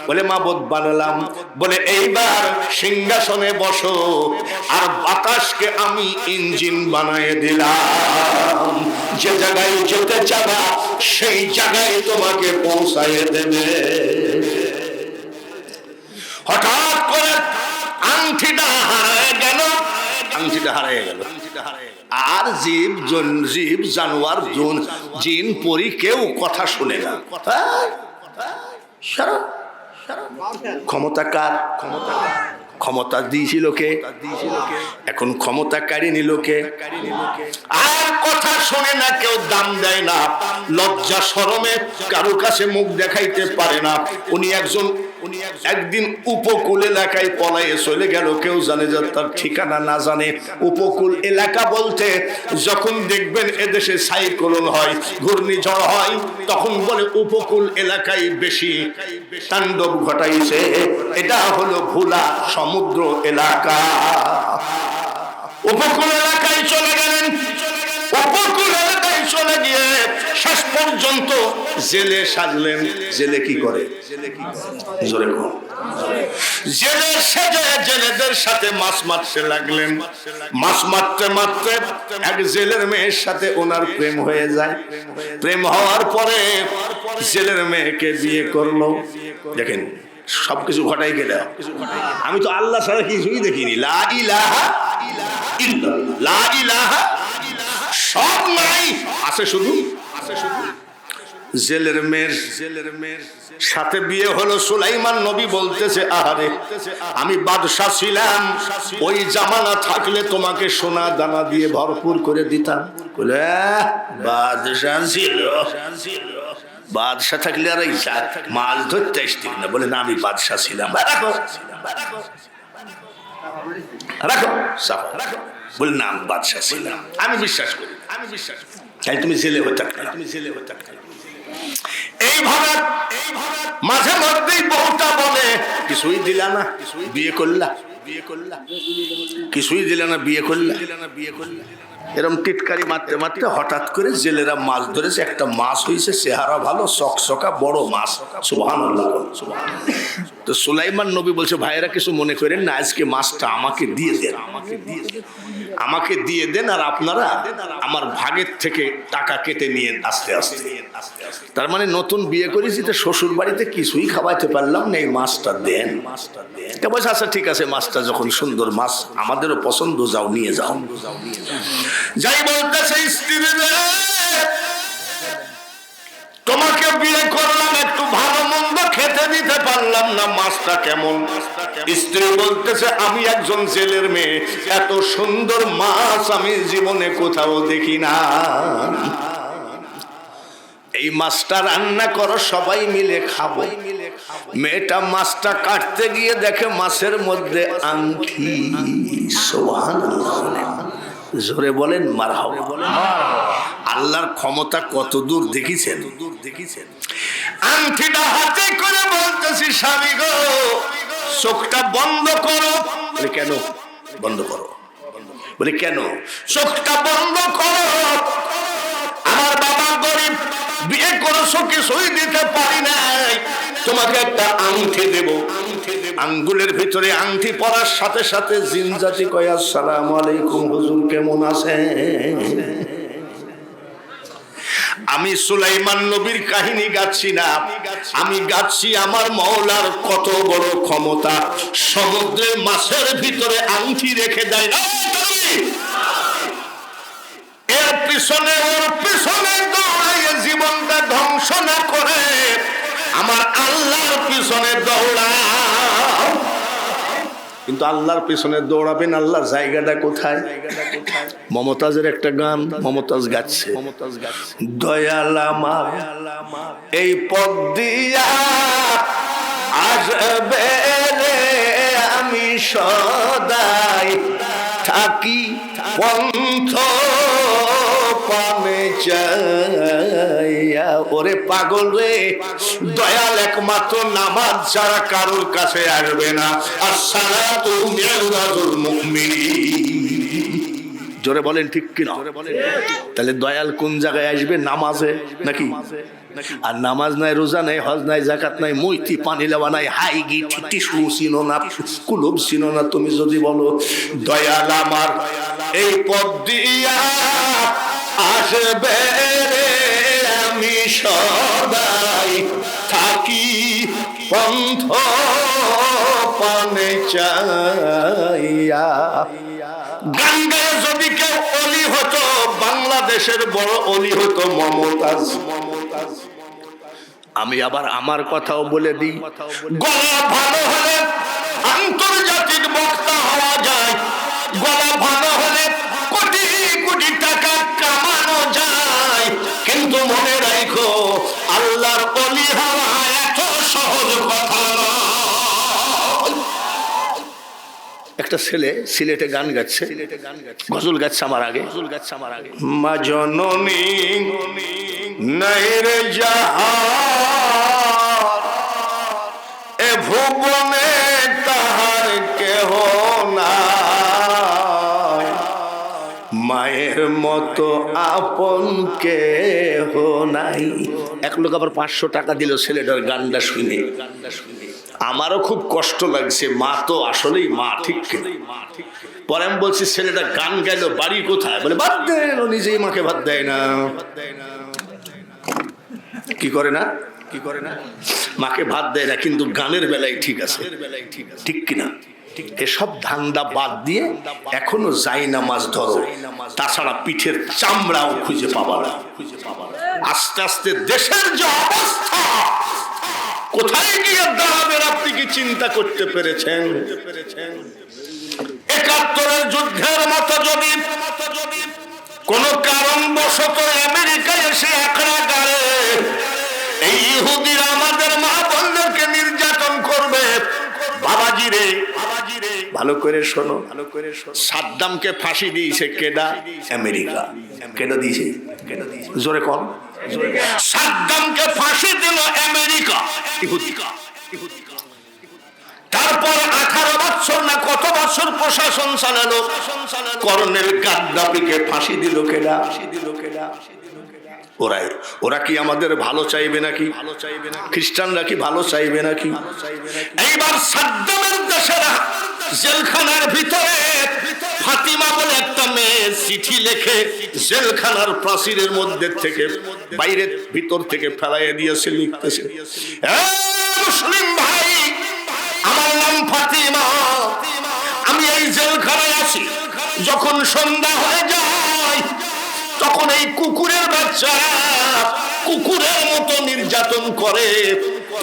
বলে মাবুদ বানালাম। বলে এইবার সিংহাসনে বসো, আর বাতাসকে আমি ইঞ্জিন বানিয়ে দিলাম। যে জায়গায় যেতে চাবা সেই জায়গায় তোমাকে পৌঁছায় দেবে। হঠাৎ করে আংটিটা হারিয়ে গেল। আর জীব জানোয়ার, জিন পরি কেউ কথা শুনে না। ক্ষমতা কার? ক্ষমতা দিয়েছিল কে? এখন ক্ষমতা কাড়ি নিল কে? আর কথা শোনে না কেউ, দাম দেয় না, লজ্জা শরমে কারো কাছে মুখ দেখাইতে পারে না। উনি একদিন উপকূল এলাকায় পলাইয়ে চলে গেল। কেউ জানে যে তার ঠিকানা না জানে। উপকূল এলাকা বলতে যখন দেখবেন এদেশে সাইক্লোন হয়, ঘূর্ণিঝড় হয়, তখন বলে উপকূল এলাকায় বেশি তাণ্ডব ঘটাইছে। এটা হলো ভোলা সমুদ্র এলাকা। উপকূল এলাকায় চলে গেলেন। উপকূল এলাকায় চলে গিয়ে শেষ পর্যন্ত জেলে সাজলেন। জেলে কি করে? জোরে কর। জেলে সেজে জেলেদের সাথে মাছ মারতে লাগলেন। মাছ মারতে মারতে এক জেলের মেয়ের সাথে ওনার প্রেম হয়ে যায়। প্রেম হওয়ার পরে জেলের মেয়েকে বিয়ে করলো। দেখেন সবকিছু ঘটাই গেলে, আমি তো আল্লাহ ছাড়া কিছুই দেখিনি। লা ইলাহা ইল্লাল্লাহ, লা ইলাহা সব নাই, আছে শুধু জেলের মেয়ের সাথে বিয়ে হলো। সুলাইমান নবী বলতেছে, আহারে আমি বাদশা ছিলাম, ওই জামানা থাকলে তোমাকে সোনা দানা দিয়ে ভরপুর করে দিতাম। বলে বাদশা ছিল, বাদশা থাকলে আর মাছ ধরতে আসতি না? বলে না, আমি বাদশা ছিলাম। রাখো রাখো সাফা রাখো। বলে না, আমি বাদশা ছিলাম, আমি বিশ্বাস করি, আমি বিশ্বাস করি। তাই তুমি জেলে হয়ে থাকলে, তুমি জেলে হয়ে থাকলে। এইভাবে মাঝে মধ্যেই বউটা বলে, কিছুই দিলা না, বিয়ে করলা, বিয়ে করলা, কিছুই দিলা না, বিয়ে করলা, বিয়ে করলা। এরকম টিটকারি মারতে মারতে হঠাৎ করে জেলেরা মাছ ধরেছে। একটা মাছ হয়েছে, চেহারা ভালো, চকচকা বড় মাছ। সুবহানাল্লাহ, সুবহানাল্লাহ। তো সুলাইমান নবী বলছে, ভাইয়েরা কিছু মনে করেন না, আজকে মাছটা আমাকে দিয়ে দেন, আমাকে দিয়ে দেন, আমাকে দিয়ে দেন, আর আপনারা আমার ভাগের থেকে টাকা কেটে নিয়ে আস্তে আস্তে। তার মানে নতুন বিয়ে করেছি তো শ্বশুর বাড়িতে কিছুই খাওয়াইতে পারলাম না, এই মাছটা দেন, মাছটা দেন। বলছে আচ্ছা ঠিক আছে, মাছটা যখন সুন্দর মাছ, আমাদেরও পছন্দ, যাও নিয়ে যাও। যাই বলতেছে, স্ত্রী তোমাকে বিয়ে করলাম, একটু ভালো মন্দ খেতে দিতে পারলাম না, মাছটা কেমন? স্ত্রী বলতেছে, আমি একজন জেলের মেয়ে, এত সুন্দর মাছ আমি জীবনে কোথাও দেখি না। এই মাছটা রান্না করো, সবাই মিলে খাবো। মেয়েটা মাছটা কাটতে গিয়ে দেখে মাছের মধ্যে আংটি। সুবহানাল্লাহ, জোরে বলেন মারহাবা। আল্লাহর ক্ষমতা কত দূর দেখেছেন, দেখেছেন। আংটিটা হাতে করে বলতেছি, স্বামী গো চোখটা বন্ধ করো। বলে কেন বন্ধ করো? বলে কেন? চোখটা বন্ধ করো, আমার বাবা গরিব, বিয়ে করেছো কিছুই দিতে পারি নাই, তোমাকে একটা আংটি দেব। আঙ্গুলের ভিতরে আংটি পরার সাথে সাথে জিন জাতি কয়, আসসালামু আলাইকুম হুজুর, কেমন আছেন? আমি সুলাইমান নবীর কাহিনী গাচ্ছি না, আমি গাচ্ছি আমার মওলার কত বড় ক্ষমতা। সমুদ্রের মাছের ভিতরে আংটি রেখে দেয় না, এর পিছনে ওর পিছনে দৌড়াইয়ে জীবনটা ধ্বংস না করে আমার আল্লাহর পিছনে দৌড়াও। কিন্তু আল্লাহর পিছনে দৌড়াবেন, আল্লাহর জায়গাটা কোথায়? মমতাজের একটা গান, মমতাজ গাচ্ছে, দয়াল আমার এই পথ দিয়া আসবে রে, আমি সদাই থাকি পন্থ পানে চাইয়া। ওরে পাগল রে, দয়াল একমাত্র নামাজ ছাড়া কারোর কাছে আসবে না। আসসালাতু মিরাজুল মুমিনিন। জোরে বলেন ঠিক কিনা? তাহলে দয়াল কোন জায়গায় আসবে? নামাজে নাকি? আর নামাজ নাই, রোজা নাই, হজ নাই, যাকাত নাই, মইতি পানি লেওয়া নাই, হাই গি টিসু চিনো না, কুলুব চিনো না, তুমি যদি বলো দয়াল আমার এই পথ দিয়া আসবে রে, আমি সদাই থাকি পন্থ পানে চাইয়া। গান গায়ে যদি কেউ অলি হতো, বাংলাদেশের বড় অলি হতো মমতাজ। আমি আবার আমার কথাও বলে দিই, গলা ভালো হলে আন্তর্জাতিক বক্তা হওয়া যায়, গলা ভালো হলে কোটি কোটি টাকা কামানো যায়। কিন্তু মনে রাখো, আল্লাহর অলি হওয়া এত সহজ কথা নয়। একটা ছেলে সিলেটে গান গাচ্ছে, গজল গাচ্ছে আমার আগে, মা জননী নাই রে যাহার, এ ভুবনে তাহার কেহ নাই, মায়ের মতো আপন কেহ নাই। এক লোক আবার 500 টাকা দিল ছেলেটার গানটা শুনে। আমারও খুব কষ্ট লাগছে, মা তো আসলেই মা, ঠিক কিনা? পরে আমি বলছি, ছেলেটা গান গেল, বাড়ি কোথায়? বলে বাদ দেন, ও নিজেই মাকে ভাত দেয় না। কি করে না? কি করে না? মাকে ভাত দেয় না, কিন্তু গানের বেলায় ঠিক আছে, ঠিক কিনা? এসব ধান্দা বাদ দিয়ে এখনো যাই নামাজ ধরো, তাছাড়া পিঠের চামড়াও খুঁজে পাবা না। আস্তে আস্তে দেশের যে অবস্থা, কোথায় গিয়ে দাঁড়াবেন আপনি কি চিন্তা করতে পেরেছেন? ৭১ যুদ্ধের মতো যদি কোন কারণবশত আমেরিকায় এসে একড়া গাড়ে এই ইহুদিরা আমাদের মা বোনদেরকে নির্যাতন করবে, বাবাজি রে ভালো করে শোনো, সাদ্দামকে ফাঁসি দিয়েছে কেডা? আমেরিকা। কেডা দিয়েছে? জোরে কম। সাদ্দামকে ফাঁসি দিল আমেরিকা, ইহুদিকা। তারপর 18 বছর না কত বছর প্রশাসন চালালো, কর্নেল গাদ্দাফিকে ফাঁসি দিল কেডা? ওরা কি আমাদের ভালো চাইবে নাকি? খ্রিস্টানরা কি ভালো চাইবে নাকি? এইবার সাদ্দামের দেশেরা জেলখানার ভিতরে ফাতিমা বলে একটা মেয়ে চিঠি লেখে জেলখানার প্রাচীরের মধ্যে থেকে বাইরের ভিতর থেকে ফেলাইয়া দিয়েছে, লিখতেছে, মুসলিম ভাই, আমার নাম ফাতিমা, আমি এই জেলখানায় আছি। যখন সন্ধ্যা হয়ে যায় তখন এই কুকুরের বাচ্চা কুকুরের মতো নির্যাতন করে,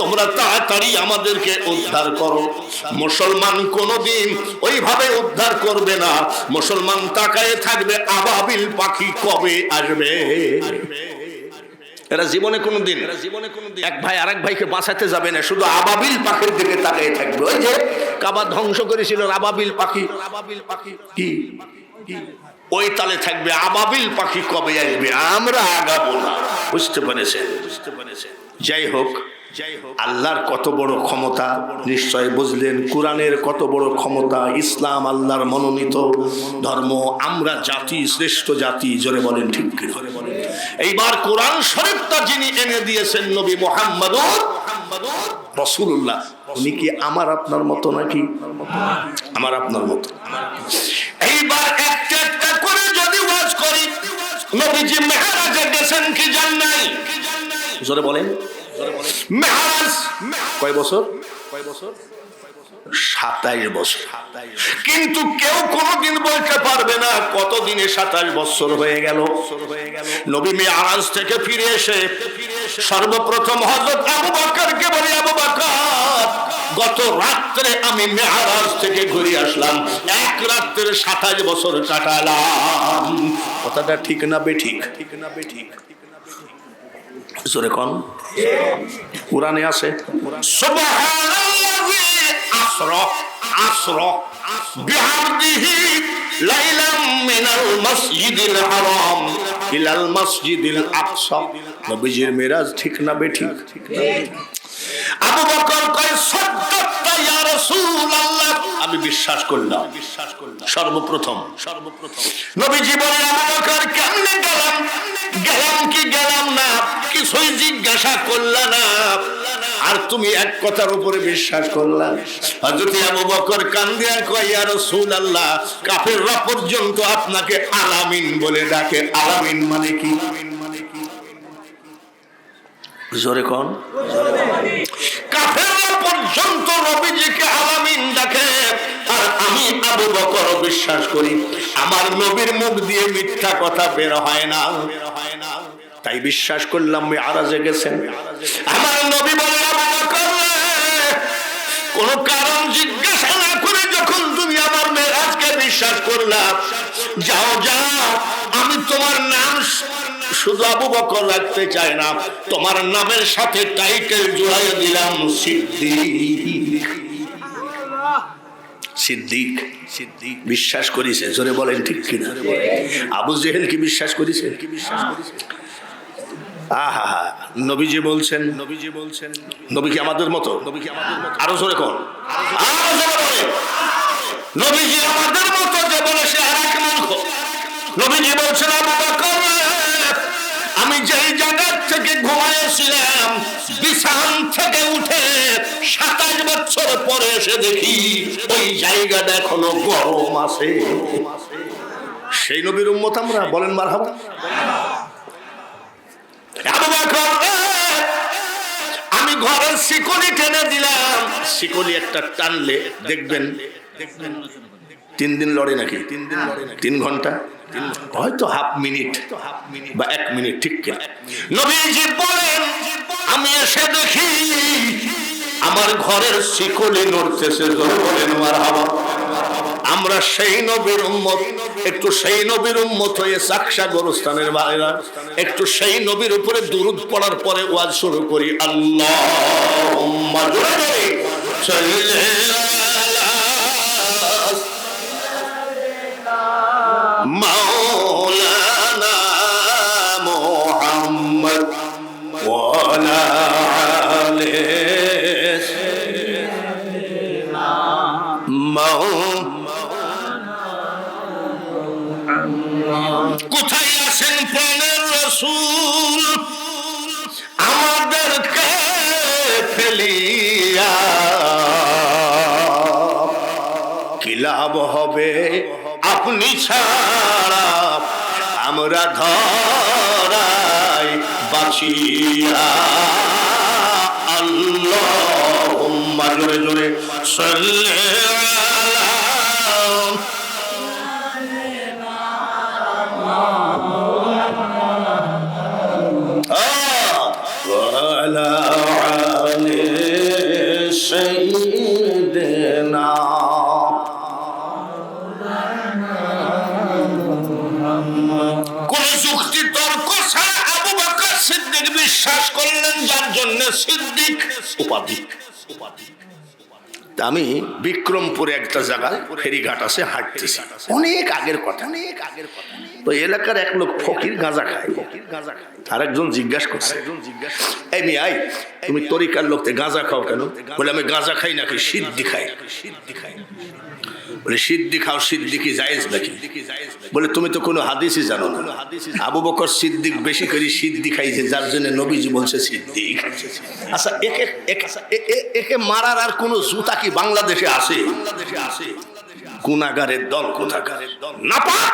তোমরা তাড়াতাড়ি আমাদেরকে উদ্ধার করো। মুসলমান কোনদিন ওইভাবে উদ্ধার করবে না, মুসলমান তাকায় থাকবে আবাবিল পাখি কবে আসবে। এরা জীবনে কোনদিন এক ভাই আরেক ভাইকে বাঁচাতে যাবে না, শুধু আবাবিল পাখির দিকে তাকিয়ে থাকবে। ওই যে কাবা ধ্বংস করেছিল আবাবিল পাখি, কি ওই তালে থাকবে আবাবিল পাখি কবে আসবে, আমরা আগাবো না। বুঝতে পেরেছেন? যাই হোক, আল্লাহর কত বড় ক্ষমতা নিশ্চয় বুঝলেন, কোরআনের কত বড় ক্ষমতা। ইসলাম আল্লাহর মনোনীত ধর্ম, আমরা জাতি, শ্রেষ্ঠ জাতি। জোরে বলেন ঠিক কি? এইবার কোরআন শরীফটা যিনি এনে দিয়েছেন নবী মুহাম্মদুর রাসূলুল্লাহ, উনি কি আমার আপনার মতো নাকি? আমার আপনার মতো। এইবার একটা একটা করে যদি ওয়াজ করি, নবীজি মেহরাজে গেছেন কি যান নাই? জোরে বলেন। মেহরাজ কয় বছর? 27 বছর। কিন্তু কেউ কোনদিন বলতে পারবে না কতদিনে 27 বছর হয়ে গেল। নবী মেহরাজ থেকে ফিরে এসে সর্বপ্রথম হযরত আবু বকরকে বলে, আবু বকর, গত রাত্রে আমি মেহরাজ থেকে ঘুরে আসলাম, এক রাত্রে 27 বছর কাটালাম। কথাটা ঠিক না বেঠিক? জোরে কোন? কোরআনে আছে, সুবহানাল্লাযী আসরা বিহামদিহি লাইলাম মিনাল মাসজিদিল হারাম ইলাল মাসজিদিল আকসা। নবীজির মেরাজ ঠিক না বেঠিক? আবু বকর কয়, সাদ্দাকতা ইয়া রাসূলুল্লাহ, আমি বিশ্বাস করলাম। সর্বপ্রথম নবীজি বলে, আবু বকর কেমনে গেলাম? গেলাম কি গেলাম না কিছুই জিজ্ঞাসা করলা না, আর তুমি এক কথার উপরে বিশ্বাস করলা। হযরত আবু বকর কান্দিয়া কয়, ইয়া রাসূলুল্লাহ, কাফেররা পর্যন্ত আপনাকে আলামিন বলে ডাকে। আলামিন মানে কি? জোরে কোন? কাফেররা পর্যন্ত নবীজিকে আলামিন ডাকে, আর আমি আবু বকর বিশ্বাস করি আমার নবীর মুখ দিয়ে মিথ্যা কথা বের হয় না, তাই বিশ্বাস করলাম মেরাজে গেছেন। আমার নবী বলে, আবু বকর, কোন কারণ জিজ্ঞাসা না করে যখন তুমি আমার মেরাজকে বিশ্বাস করলাম, যাও আমি তোমার নাম শুধু আবু বকর রাখতে চাই না, তোমার নামের সাথে টাইটেল জোড়াইয়া দিলাম সিদ্দিক। বিশ্বাস করেছে? জোরে বলেন ঠিক কিনা? আবু জেহেল কি বিশ্বাস করেছে? আহা, নবীজি বলছেন, নবী কি আমাদের মতো? আরো জোরে কোন? নবীজি আমাদের মতো যে বলে সে আরেক মূর্খ। নবীজি বলছেন, আবু বকর, আমি যেই জায়গা থেকে ঘুমাইছিলাম বিছান থেকে উঠে 27 বছর পরে এসে দেখি ওই জায়গাটা এখনো গরম আছে। সেই নবীর উম্মত আমরা, বলেন মারহাবা। আবু বকর, আমি ঘরের শিকলি টেনে দিলাম, শিকলি একটা টানলে দেখবেন 3 দিন লড়ে নাকি 3 ঘন্টা হয়তো হাফ মিনিট বা 1 মিনিট ঠিক কিনা নবীজি বলেন আমি এসে দেখি আমার ঘরের শিকলি নড়তেছে বলেন মারহাবা আমরা সেই নবীর উম্মত একটু সেই নবীর উম্মত হয়ে সাকসা গোরস্থানের বাইরা একটু সেই নবীর উপরে দুরূদ পড়ার পরে ওয়াজ শুরু করি আল্লাহুম্মা সাল্লি আলা মাওলানা মুহাম্মদ ওয়া আলা আলি কোথায় আছেন প্রাণের রাসূল আমাদেরকে ফেলিয়া কি লাভ হবে আপনি ছাড়া আমরা ধরাই বাঁচিয়া আল্লাহুম্মা জোরে জোরে সাল্লি وعلى آل سيدنا কোন যুক্তি তর্ক ছাড়া আবু বকর সিদ্দিক বিশ্বাস করলেন যার জন্য সিদ্দিক উপাধি আমি বিক্রমপুরে একটা জায়গায় ফেরিঘাট আছে হাঁটতেছি অনেক আগের কথা তো এলাকার এক লোক ফকির গাঁজা খায় আরেকজন জিজ্ঞাসা করছে এই মিয়াই তুমি তরিকার লোকতে গাঁজা খাও কেন বলে আমি গাঁজা খাই নাকি সিদ্ধি খাই বলে সিদ্ধি খাও সিদ্ধি কি জায়েজ নাকি বলে তুমি তো কোনো হাদিসই জানো না আবু বকর সিদ্দিক বেশি করে সিদ্ধি খাইছে যার জন্য নবীজি বলছে সিদ্দিক আচ্ছা একে মারার আর কোনো জুতা কি বাংলাদেশে আছে গুনাহগারের দল কোথাকারের দল নাপাক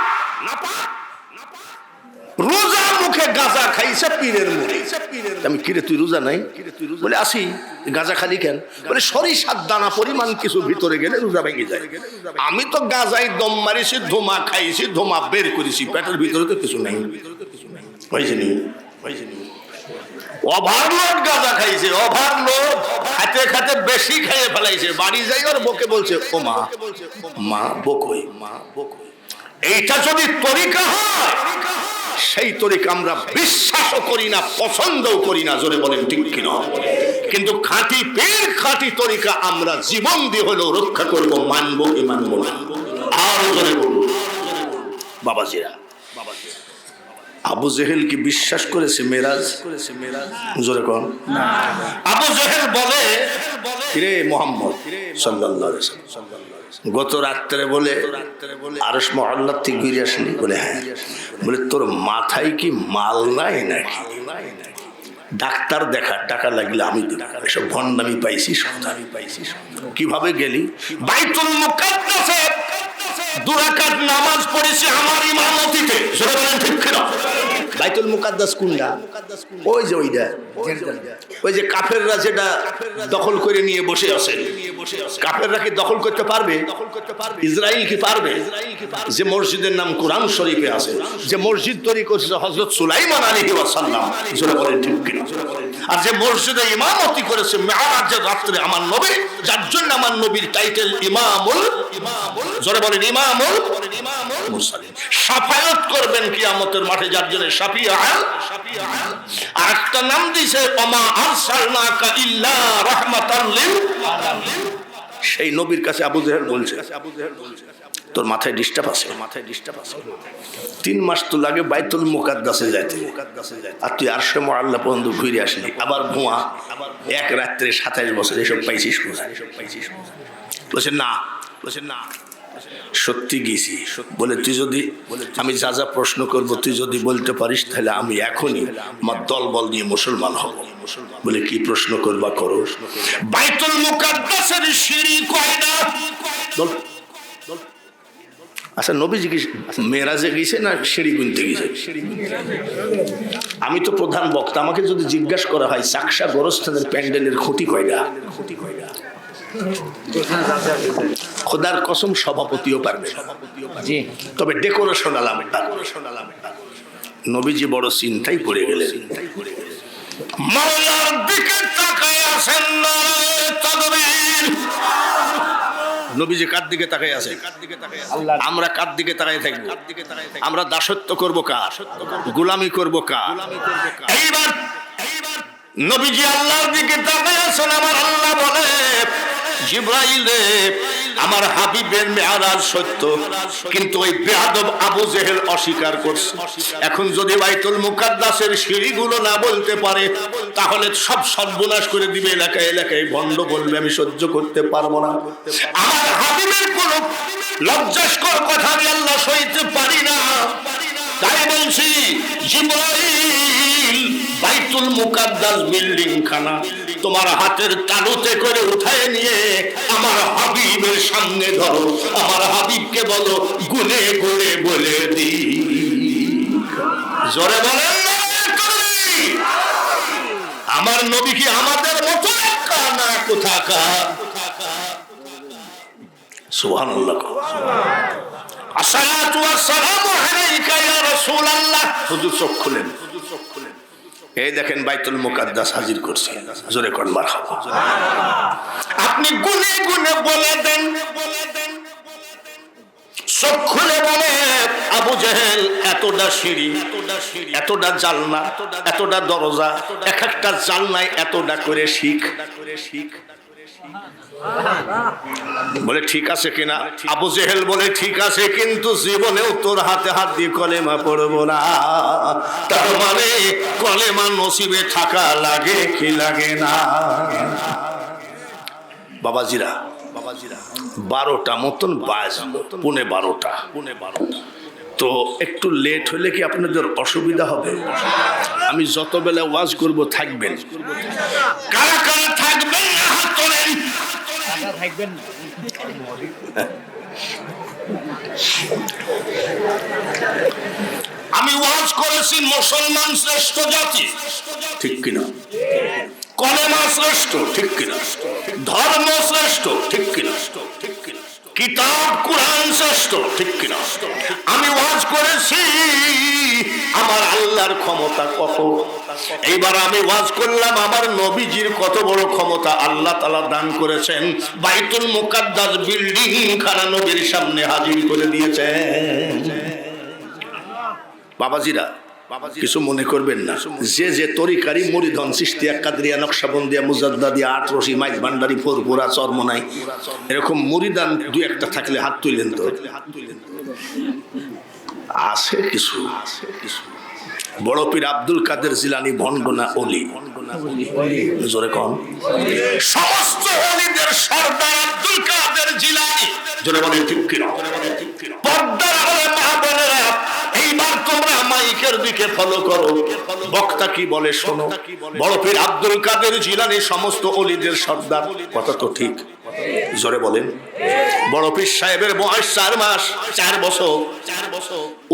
রোজা মুখে গাঁজা খাইছে পীরের মুড়ি আমি কিরে তুই রোজা নাই বলে আসি গাঁজা খালি কেন বলে সরিষার দানা পরিমাণ কিছু ভিতরে গেলে রোজা ভেঙে যায় আমি তো গাঁজাই দম মারিছি ধোমা খাইছি ধোমা বের করেছি পেটের ভিতরে তো কিছু নেই হয়েছেনি ওভারলোড গাঁজা খাইছে ওভারলোড খাতে খাতে বেশি খাইয়ে ফেলাইছে বাড়ি যাই ওর বকে বলছে ও মা বকই এইটা যদি তরিকা হয় সেই তরিকা আমরা বিশ্বাসও করি না পছন্দও করি না জোরে বলেন ঠিক কিনা কিন্তু খাঁটি পীর খাঁটি তরিকা আমরা জীবন দিয়ে হলেও রক্ষা করব মানবো কি মানবো না আর জোরে বলুন বাবাজিরা আবু জেহেল কি বিশ্বাস করেছে মেরাজ জোরে কোন আবু জেহেল বলে রে মুহাম্মদ সাল্লাল্লাহু আলাইহি ওয়াসাল্লাম গত রাত্রে বলে আরশ মহল্লা থেকে ঘুরে আসলি বলে হ্যাঁ বলে তোর মাথায় কি মাল নাই নাকি ডাক্তার দেখা টাকা লাগলে আমি এসব ভণ্ডামি পাইছি সন্ধানি পাইছি কিভাবে গেলি বাইতুল মুকাদ্দাসে 2 রাকাত নামাজ পড়েছি আমার ইমামতিতে জোরে বলেন ঠিক কিনা বাইতুল মুকাদ্দাস কোনটা ওই যে ওই যে কাফেররা যেটা দখল করে নিয়ে বসে আছে কাফেররা কি দখল করতে পারবে ইসরাইল কি পারবে যে মসজিদের নাম কোরআন শরীফে আছে যে মসজিদ তৈরি করেছে হযরত সুলাইমান আলাইহিস সালাম জোরে বলেন ঠিক কিনা আর যে মসজিদে ইমামতি করেছে মেরাজের রাতে আমার নবী যার জন্য আমার নবীর টাইটেল ইমামুল জোরে বলেন ইমামুল মুরসালিন শাফায়াত করবেন কিয়ামতের মাঠে যার জন্য শাফিআ আর একটা নাম দিয়েছে ওমা আরসালনাকা ইল্লা রাহমাতাল লিল আলামিন সেই নবীর কাছে আবু জেহেল বলছে তোর মাথায় ডিস্টার্ব আছে 3 মাস তো লাগে বাইতুল মুকাদ্দাসে যাইতে আর তুই আরশে মুআল্লা পর্যন্ত ঘুরে আসলি আবার ভুয়া এক রাত্রে 27 বছর এসব পাইছিস বলছে না সত্যি গেছি বলে তুই যদি আমি যা যা প্রশ্ন করবো তুই যদি বলতে পারিস তাহলে আমি এখনই আমার দল বল নিয়ে মুসলমান হব বলে কি প্রশ্ন করবা করো বাইতুল মুকাদ্দাসের সিঁড়ি কয়টা বল আচ্ছা নবীজি কি মেরাজে গেছে না সিঁড়ি গুনতে গেছে আমি তো প্রধান বক্তা আমাকে যদি জিজ্ঞাসা করা হয় সাকসা গোরস্থানের প্যান্ডেলের খুঁটি কয়টা খোদার কসম সভাপতিও পারবে না। জি তবে ডেকোরেশন আলামটা নবীজি বড় চিন্তায় পড়ে গেলেন। মাওলার দিকে তাকায় আছেন না তাকবীর। নবীজি কার দিকে তাকায় আছে? আমরা কার দিকে তাকায় থাকবো? আমরা দাসত্ব করব কার? গোলামি করব কার? এইবার নবীজি আল্লাহর দিকে তাকায় আছেন। আমার আল্লাহ বলে, জিবরাইল রে, আমার হাবিবের মেরাজ সত্য, কিন্তু ওই বেয়াদব আবু জেহেল অস্বীকার করছে। এখন যদি বাইতুল মুকাদ্দাসের সিঁড়িগুলো না বলতে পারে, তাহলে সব সর্বনাশ করে দিবে। এলাকায় এলাকায় ভণ্ড বলবে, আমি সহ্য করতে পারবো না। আমার হাবিবের কোন লজ্জাস্কর কথা আমি আল্লাহ সইতে পারি না। তাই বলছি, জিবরাইল, বাইতুল মুকাদ্দাস বিল্ডিং খানা তোমার হাতের তালুতে করে উঠায় নিয়ে আমার হাবিবের সামনে ধরো। আমার হাবিবকে বলো, গুনে গুনে বলে দি। জোরে বলেন না? আমার নবী কি আমাদের মতো না কোথাকার? সুবহানাল্লাহ। আসসালাতু ওয়াসসালামু আলাইকা ইয়া রাসূলুল্লাহ। হুজুর চোখ খুলেন। এই দেখেন বাইতুল মুকাদ্দাস হাজির করছে। জোরে কোন মারহাবা। আপনি গুনে গুনে বলে দেন, চোখ খুলে বলে, আবু জেহেল এতটা সিঁড়ি, এতটা জালনা, এতটা দরজা, এক একটা জালনায় এতটা করে শিখ। বলে ঠিক আছে কিনা? আবু জেহেল বলে ঠিক আছে, কিন্তু জীবনেও তোর হাতে হাত দিয়ে কলেমা পড়বো না। তার মানে কলেমা নসিবে থাকা লাগে কি লাগে না? বাবাজিরা 12টা মতন বাজলো, পৌনে 12টা। তো একটু লেট হলে কি আপনাদের অসুবিধা হবে? আমি যত বেলা ওয়াজ করব থাকবেন। কারা কারা থাকবেন না হাত তোলেন। থাকবেন না। আমি ওয়াজ করেছি মুসলমান শ্রেষ্ঠ জাতি, ঠিক কিনা? কলেমা শ্রেষ্ঠ, ঠিক কিনা? ধর্ম শ্রেষ্ঠ, ঠিক কিনা? কিতাব কুরআন শ্রেষ্ঠ, ঠিক কিনা? আমি ওয়াজ করেছি আমার আল্লাহর ক্ষমতা কত। এইবার আমি ওয়াজ করলাম আমার নবীজির কত বড় ক্ষমতা আল্লাহ তাআলা দান করেছেন। বাইতুল মুকাদ্দাস বিল্ডিং খানা নবীর সামনে হাজির করে দিয়েছেন। বাবাজিরা কিছু মনে করবেন না। যে যে তরিকারি মুরিদন, চিশতিয়া, কাদরিয়া, নকশবন্দিয়া, মুজাদ্দাদিয়া, আটরশি, মাইজ ভান্ডারি, ফুরফুরা, চরমনাই, এরকম মুরিদান দুই একটা থাকলে হাত তুললেন তো। আছে কিছু। বড় পীর আব্দুল কাদের জিলানী ভন্ডনা অলি, জোরে কন। সমস্ত অলিদের সর্দার আব্দুল কাদের জিলানী, জোরে বলেন ঠিক কিনা? পর্দার আড়ালে মা বোনেরা, এইবার তোমরা মাইকের দিকে ফলো করো, বক্তা কি বলে শোনো। বড় পীর আব্দুল কাদের জিলানী সমস্ত অলিদের সর্দার, কথা তো ঠিক? জোরে বলেন। বড় পীর সাহেবের বয়স 4 মাস, 4 বছর।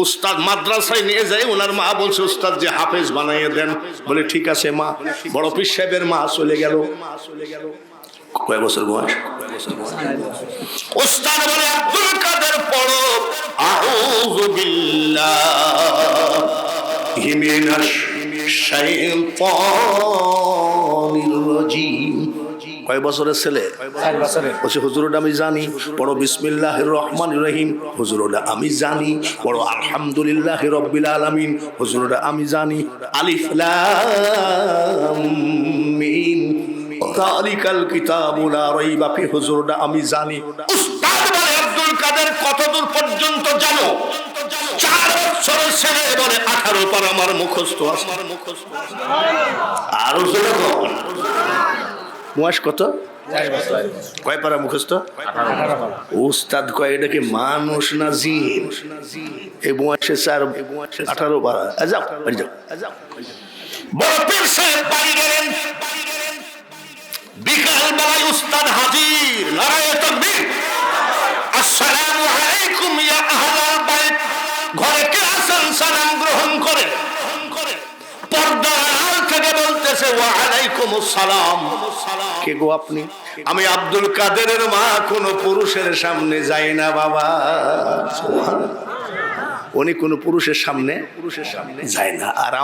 উস্তাদ মাদ্রাসায় নিয়ে যায়, ওনার মা বলছে উস্তাদ যে হাফেজ বানাইয়ে দেন। বলে ঠিক আছে মা। বড় পীর সাহেবের মা চলে গেল। কয় বছর বয়স? উস্তাদ বলে আব্দুল কাদের পড়ো, আউযু বিল্লাহি মিনাশ শাইতানির রাজীম। কয় বছরের ছেলে? 4 বছরের। বলছে হুজুর ওটা আমি জানি। পড়ো বিসমিল্লাহির রহমানির রহিম। হুজুর ওটা আমি জানি। পড়ো আলহামদুলিল্লাহি রাব্বিল আলামিন। হুজুর ওটা আমি জানি। আলিফ লাম মিম যালিকাল কিতাবু লা রাইবা ফি। হুজুর ওটা আমি জানি। উস্তাদ বলে আব্দুল কাদের কতদূর পর্যন্ত জানো? 4 বছরের ছেলে বলে 18 পারা আমার মুখস্থ আছে। আর জোরে বল। বয়স কত? 4 বছর। কয় পারা মুখস্থ? 18 পারা। উস্তাদ কয় এটা কি মানুষ না জিন? এই বয়সে 18 পারা। যাও বাড়ি যাও। বড় পীর সাহেব বাড়ি গেলেন। বিকাল বেলায় উস্তাদ হাজির। নারায়ে তাকবীর। আসসালামু আলাইকুম ইয়া আহলাল বাইত। ঘরে কে আছেন সালাম গ্রহণ করেন। পর্দার আড়াল থেকে বলতে বলেছে ওয়া আলাইকুমুস সালাম। কে গো আপনি? আমি আব্দুল কাদেরের মা, কোন পুরুষের সামনে যাই না বাবা। উনি কোন পুরুষের সামনে যায় না। আর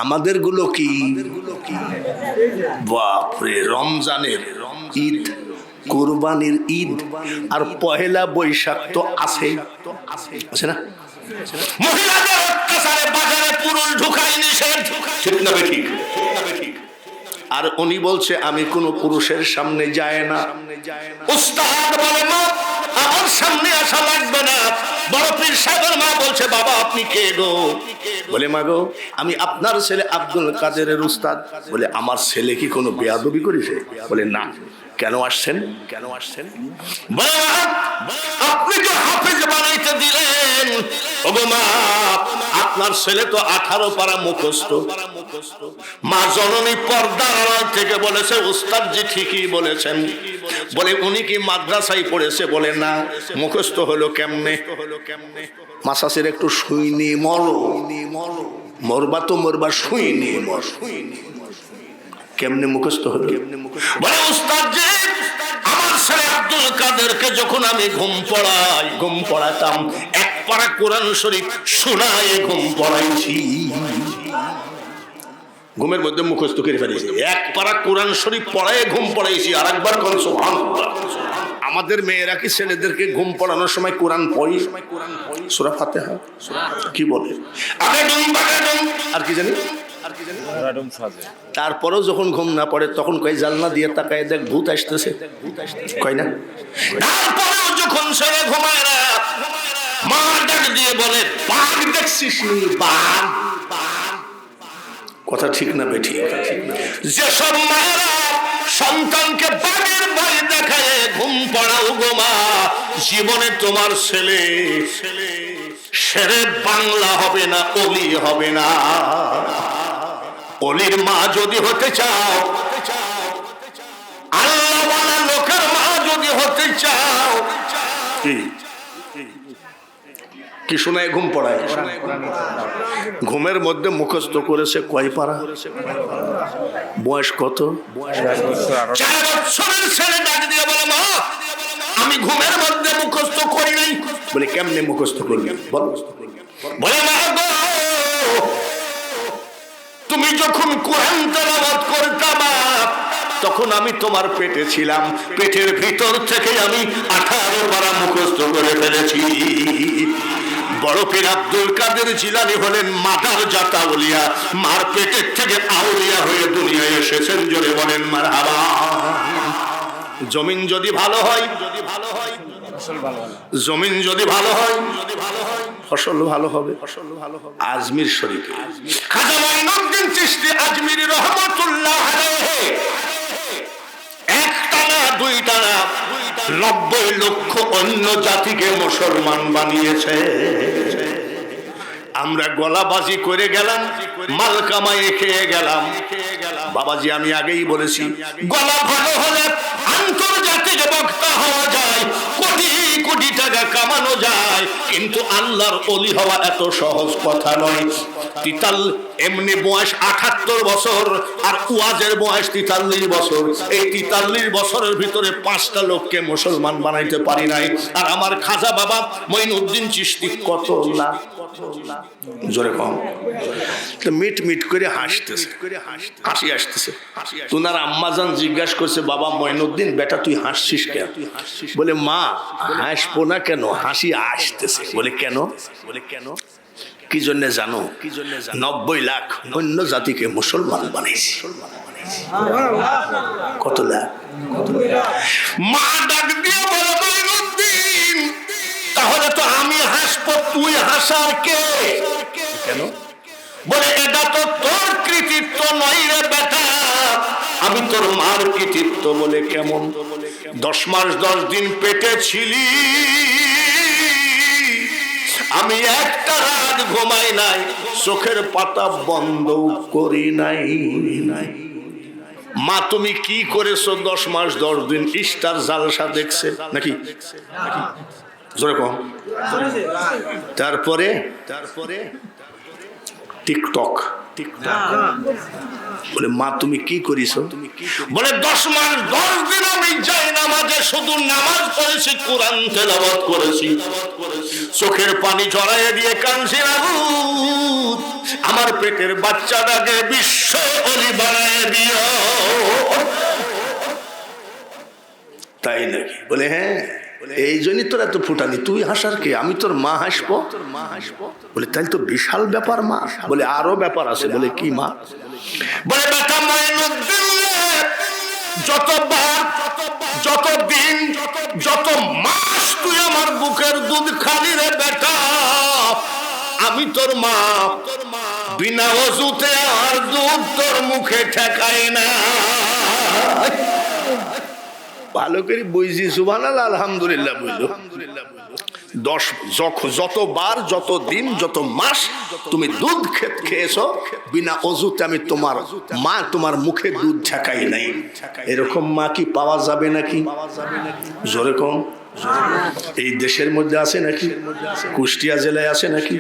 আমাদের গুলো কি? বাপরে, রমজানের ঈদ, কুরবানির ঈদ আর পহেলা বৈশাখ তো আছে না? মহিলাদের অত্যাচারে বাজারে পুরুষ ঢুকাই নিষেধ, ঠিক না ঠিক? আর উনি বলছে আমি কোন পুরুষের সামনে যায় না। উস্তাদ বলে মা আমার সামনে আসা লাগবে না। বড় পীর সাহেবের মা বলছে বাবা আপনি কে গো? বলে মা গো আমি আপনার ছেলে আব্দুল কাদেরের উস্তাদ। বলে আমার ছেলে কি কোনো বেয়াদবি করেছে? বলে না। কেন আসছেন? আপনি তো হাফেজ বানাইতে দিলেন। ওগো মা আপনার ছেলে তো 18 পারা মুখস্থ। মা জননী পর্দার আড়াল থেকে বলেছে উস্তাদজি ঠিকই বলেছেন। বলে উনি কি মাদ্রাসায় পড়েছে? বলে না। মুখস্থ হলো কেমনে? মাসাসের একটু শুইনি মরবা তো মরবা শুইনি কেমনে মুখস্থ হলো? বলে উস্তাদজি আমার ছেলে আব্দুল কাদেরকে যখন আমি ঘুম পড়াতাম এক পারা কোরআন শরীফ শোনায় ঘুম পড়াইছি। ঘুমের মধ্যে মুখস্থ করে ফেলেছি। এক পারা কোরআন শরীফ পড়ায় ঘুম পড়াইছি। আর একবার কোন সুবহানাল্লাহ। আমাদের মেয়েরা কি ছেলেদেরকে ঘুম পড়ানোর সময় কোরআন পড়ি? সূরা ফাতিহা কি বলে? আর কি জানি তারপরেও যখন ঘুম না পড়ে তখন কয় জানলা দিয়ে তাকায় দেখ ভূত আসতেছে, কয় না? তারপরেও যখন ছেলে ঘুমায় না মা ডাক দিয়ে বলে বাঘ দেখছিস নি? বাঘ। কথা ঠিক না বেঠি? যেসব মায়েরা সন্তানকে বাঘের ভয় দেখায় ঘুম পড়াও গো মা, জীবনে তোমার ছেলে শেরে বাংলা হবে না, অলি হবে না। অলির মা যদি হতে চাও, আল্লাহওয়ালা লোকের মা যদি হতে চাও, কি শোনায় ঘুম পড়ায়? ঘুমের মধ্যে মুখস্থ করেছে কয় পারা? বয়স কত? 4 বছরের ছেলে ডাক দিয়ে বলে মা আমি ঘুমের মধ্যে মুখস্থ করি নাই। বলে কেমনে মুখস্থ করবি বল? বলে মা গো তুমি যখন কোরআন তেলাওয়াত করতাম তখন আমি তোমার পেটে ছিলাম, পেটের ভিতর থেকে আমি 18 পারা মুখস্থ করে ফেলেছি। বড় পীর আব্দুল কাদের জিলানী হলেন মাদার জাতা আউলিয়া, মার পেটের থেকে আউলিয়া হয়ে দুনিয়ায় এসেছেন। জোরে বলেন মারহাবা। জমিন যদি ভালো হয়, জমিন যদি ভালো হয় ফসল ভালো হবে। আজমির শরীফে খাজা মঈনুদ্দিন চিশতি আজমিরি রহমাতুল্লাহ আলাইহি একটানা দুইটানা 90 লক্ষ অন্য জাতিকে মুসলমান বানিয়েছে। আমরা গলাবাজি করে গেলাম, মাল কামাই খেয়ে গেলাম। বাবাজি আমি আগেই বলেছি গলা ভালো হলে আন্তর্জাতিক বক্তা হওয়া যায়, কোটি কোটি টাকা কামানো যায়, কিন্তু আল্লাহর ওলি হওয়া এত সহজ কথা নয়। এমনি বয়স 78 বছর আর ওয়াজের বয়স 43 বছর। এই 43 বছরের ভিতরে 5টা লোককে মুসলমান বানাইতে পারি নাই। আর আমার খাজা বাবা মঈনুদ্দিন চিশতি কত লাখ, জোরে কম, মিট মিট করে হাসতেছে, হাসি আসতেছে। তোনার আম্মাজান জিজ্ঞাসা করছে বাবা মঈনুদ্দিন বেটা তুই হাসছিস কেন? বলে মা হাসবো না কেন, হাসি আসতেছে। বলে কেন? কি জন্য জানো? 90 লাখ অন্য জাতিকে মুসলমান বানাইছে। কত লাখ? মা ডাক দিয়ে বলে মঈনুদ্দিন তাহলে তো আমি হাসবো, তুই হাসার কে? কেন? বলে এটা তো তোর কৃতিত্ব নয় রে বেটা, আমি তোর মার কৃতিত্ব। বলে কেমন? 10 মাস 10 দিন পেটে ছিলি, আমি একটা রাত ঘুমাই নাই, চোখের পাতা বন্ধ করি নাই। মা তুমি কি করেছো 10 মাস 10 দিন? ইস্টার জালসা দেখছে নাকি? তারপরে টিকটক বলে মা তুমি কি করিস? বলে 10 মাস 10 দিন আমি যাই নামাজে শুধু নামাজ পড়েছি, কোরআন তেলাওয়াত করেছি, চোখের পানি ঝরাইয়ে দিয়ে কাঁদছি, আমার পেটের বাচ্চাটাকে বিশ্ব ওলি বানায় দিও। তাই নাকি? বলে হ্যাঁ, এই জন্যই তোর এত ফুটানি, তুই হাসার কে, আমি তোর মা হাসবো? বলে তাহলে তো বিশাল ব্যাপার মা। বলে আরো ব্যাপার আছে। বলে কি মা? বলে বেটা মাইনুদ্দিন, যতবার, যত দিন, যত মাস তুই আমার বুকের দুধ খালি রে বেটা, আমি তোর মা, বিনা ওযুতে আর দুধ তোর মুখে ঠেকাই না। ভালো করে বুঝি সুবহানাল্লাহ আলহামদুলিল্লাহ বললো। 10 যতবার, যত দিন, যত মাস তুমি দুধ খেয়েছো বিনা অজুতে, আমি তোমার মা, তোমার মুখে দুধ ঠেকাই নাই। এরকম মা কি পাওয়া যাবে নাকি? জোরে কম। এই দেশের মধ্যে আছে নাকি? কুষ্টিয়া জেলায় আছে নাকি?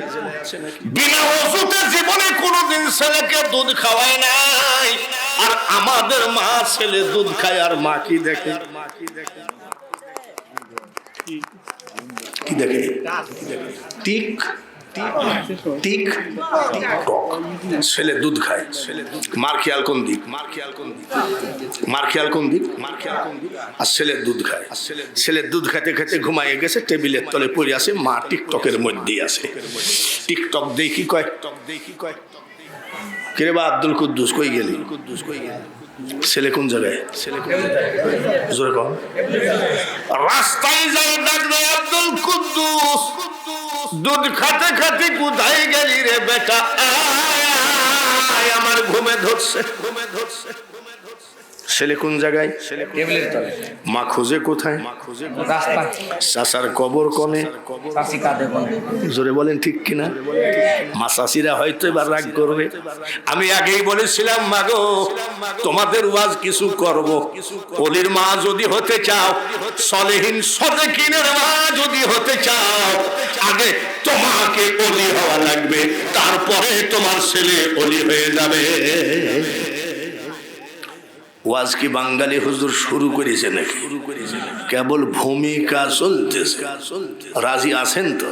বিনা অজুতে জীবনে কোনোদিন ছেলেকে দুধ খাওয়ায় নাই। আর আমাদের মা ছেলে দুধ খায় আর মা কি দেখে? কি দেখে? টিক টিক ছেলে দুধ খায়। মার খেয়াল কোন দিক? মার খেয়াল কোন দিক? মার খেয়াল কোন দিক? মার খেয়াল কোন দিক? আর ছেলে দুধ খায়। ছেলে দুধ খেতে খেতে ঘুমাইয়ে গেছে, টেবিলের তলে পড়ে আছে, মা টিকটকের মধ্যেই আছে। টিকটক দেখি কয়, কিরে বা আব্দুল কুদ্দুস কই গেলি? ছেলে কোন জায়গায়? জোরে কম। রাস্তায় যাই ডাকলে আব্দুল কুদ্দুস, দুধ খাতে খাতে কোথায় গেলি রে বেটা? আমার ঘুমে ধরছে। ছেলে কোন জায়গায়? টেবিলের তলে। মা খোঁজে কোথায়? রাস্তা। চাচার কবর কনে। চাচি কাঁদে কোনে। জোরে বলেন ঠিক কিনা? মা চাচিরা হয়তো এবার রাগ করবে। আমি আগেই বলেছিলাম মাগো তোমাদের ওয়াজ কিছু করব। ওলির মা যদি হতে চাও, সলেহীন সদেকিনের মা যদি হতে চাও, আগে তোমাকে ওলি হওয়া লাগবে, তারপরে তোমার ছেলে ওলি হয়ে যাবে। ওয়াজ কি বাঙালি হুজুর শুরু করেছে নাকি? কেবল ভূমিকা চলতেছে। রাজি আছেন তো?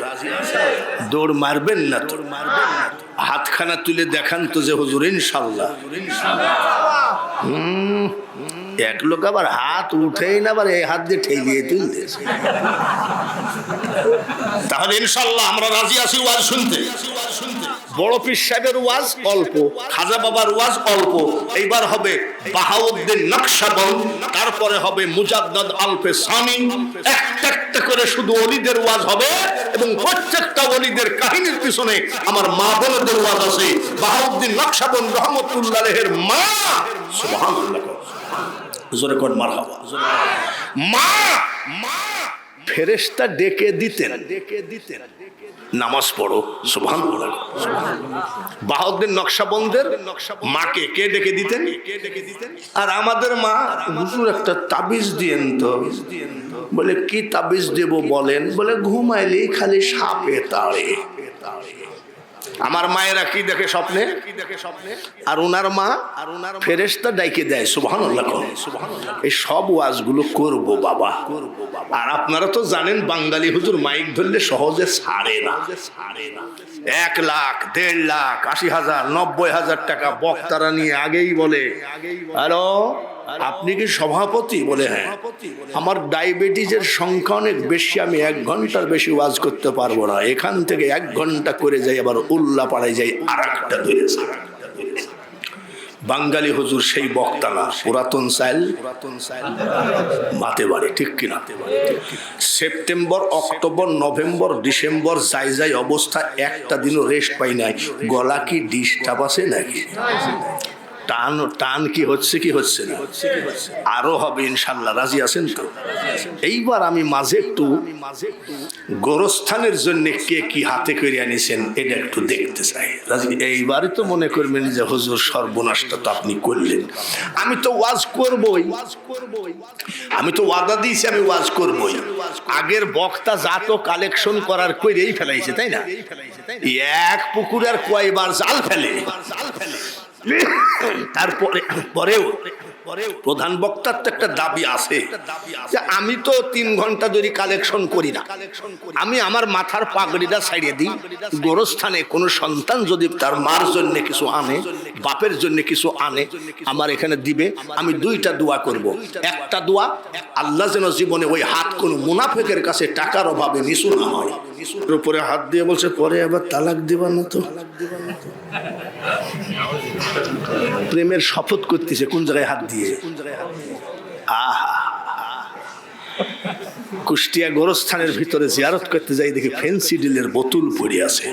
দৌড় মারবেন না তো? হাতখানা তুলে দেখান তো যে হুজুর ইনশাল্লাহ। এক লোক আবার হাত উঠেই না, আবার এই হাত দিয়ে ঠেলিয়ে তুলতেছে। তাহলে ইনশাল্লাহ আমরা রাজি আছি ওয়াজ শুনতে। বড় পীর সাহেবের ওয়াজ অল্প, খাজা বাবার ওয়াজ অল্প, এইবার হবে বাহাউদ্দিন নকশবন্দ, তারপরে হবে মুজাদ্দদ আলফে সানি। একটা একটা করে শুধু ওলিদের ওয়াজ হবে, এবং প্রত্যেকটা ওলিদের কাহিনীর পিছনে আমার মা বোনদের ওয়াজ আছে। বাহাউদ্দিন নকশবন্দ রহমতুল্লাহ আলাইহির মা, সুবহানাল্লাহ, জোরে কোন মারহাবা। মা ফেরেশতা ডেকে দিতেন, নামাজ পড়ো, সুবহানাল্লাহ। বাহাউদ্দিন নকশবন্দের মাকে কে ডেকে দিতেন? আর আমাদের মা, হুজুর একটা তাবিজ দিয়েন তো। বলে কি তাবিজ দেব বলেন? বলে ঘুমাইলেই খালি সাপে তাড়ে। আমার মায়েরা কি দেখে স্বপ্নে? আর ওনার মা ফেরেশতা ডাইকে দেয়, সুবহানাল্লাহ। এই সব ওয়াজগুলো করব বাবা। আর আপনারা তো জানেন বাঙালি হুজুর মাইক ধরলে সহজে ছাড়ে না। 1 লাখ, 1.5 লাখ, 80,000, 90,000 টাকা বক্তারা নিয়ে আগেই বলে, হ্যালো আপনি কি সভাপতি? বলে হ্যাঁ। আমার ডায়াবেটিসের সংখ্যা অনেক বেশি, আমি 1 ঘন্টার বেশি ওয়াজ করতে পারবো না। এখান থেকে 1 ঘন্টা করে যাই, আবার উল্লা পাড়ায় যাই, আর একটা ধরেছে। বাঙালি হুজুর সেই বক্তা না, পুরাতন সাইল মাতে বাড়ি, ঠিক কিনা? সেপ্টেম্বর, অক্টোবর, নভেম্বর, ডিসেম্বর যাই যাই অবস্থা, একটা দিনও রেস্ট পাই নাই। গলা কি ডিস্টার্ব আছে নাকি? টান টান কি হচ্ছে না আরো হবে ইনশাল্লাহ। রাজি আছেন তো? এইবার আমি মাঝে একটু গোরস্থানের জন্য কে কি হাতে করে আনিছেন এটা একটু দেখতে চাই। রাজি? এইবারই তো মনে করবেন যে হুজুর সর্বনাশটা তো আপনি করলেন। আমি তো ওয়াজ করবই, আমি তো ওয়াদা দিয়েছি আমি ওয়াজ করবই। আগের বক্তা যা তো কালেকশন করার কইরেই ফেলাইছে, তাই না? এক পুকুরের কয়বার জাল ফেলে। তারপরে পরেও প্রধান বক্তার তো একটা দাবি আছে যে আমি তো 3 ঘন্টা ধরে কালেকশন করি না, আমি আমার মাথার পাগড়িটা ছাড়িয়ে দিই। গোরস্থানে কোনো সন্তান যদি তার মার জন্য কিছু আনে, বাপের জন্য কিছু আনে, আমার এখানে দিবে। আমি 2টা দোয়া করব। একটা দোয়া, আল্লাহ যেন জীবনে ওই হাত কোনো মুনাফিকের কাছে টাকার অভাবে নিচু না হয়। উপরে হাত দিয়ে বলছে পরে আবার তালাক দিবা না তো। প্রেমের শপথ করতেছে কোন জায়গায় হাত দিয়ে। আহা, কুষ্টিয়া গোরস্থানের ভিতরে জিয়ারত করতে যাই দেখি ফেন্সিডিলের বোতল পড়ে আছে।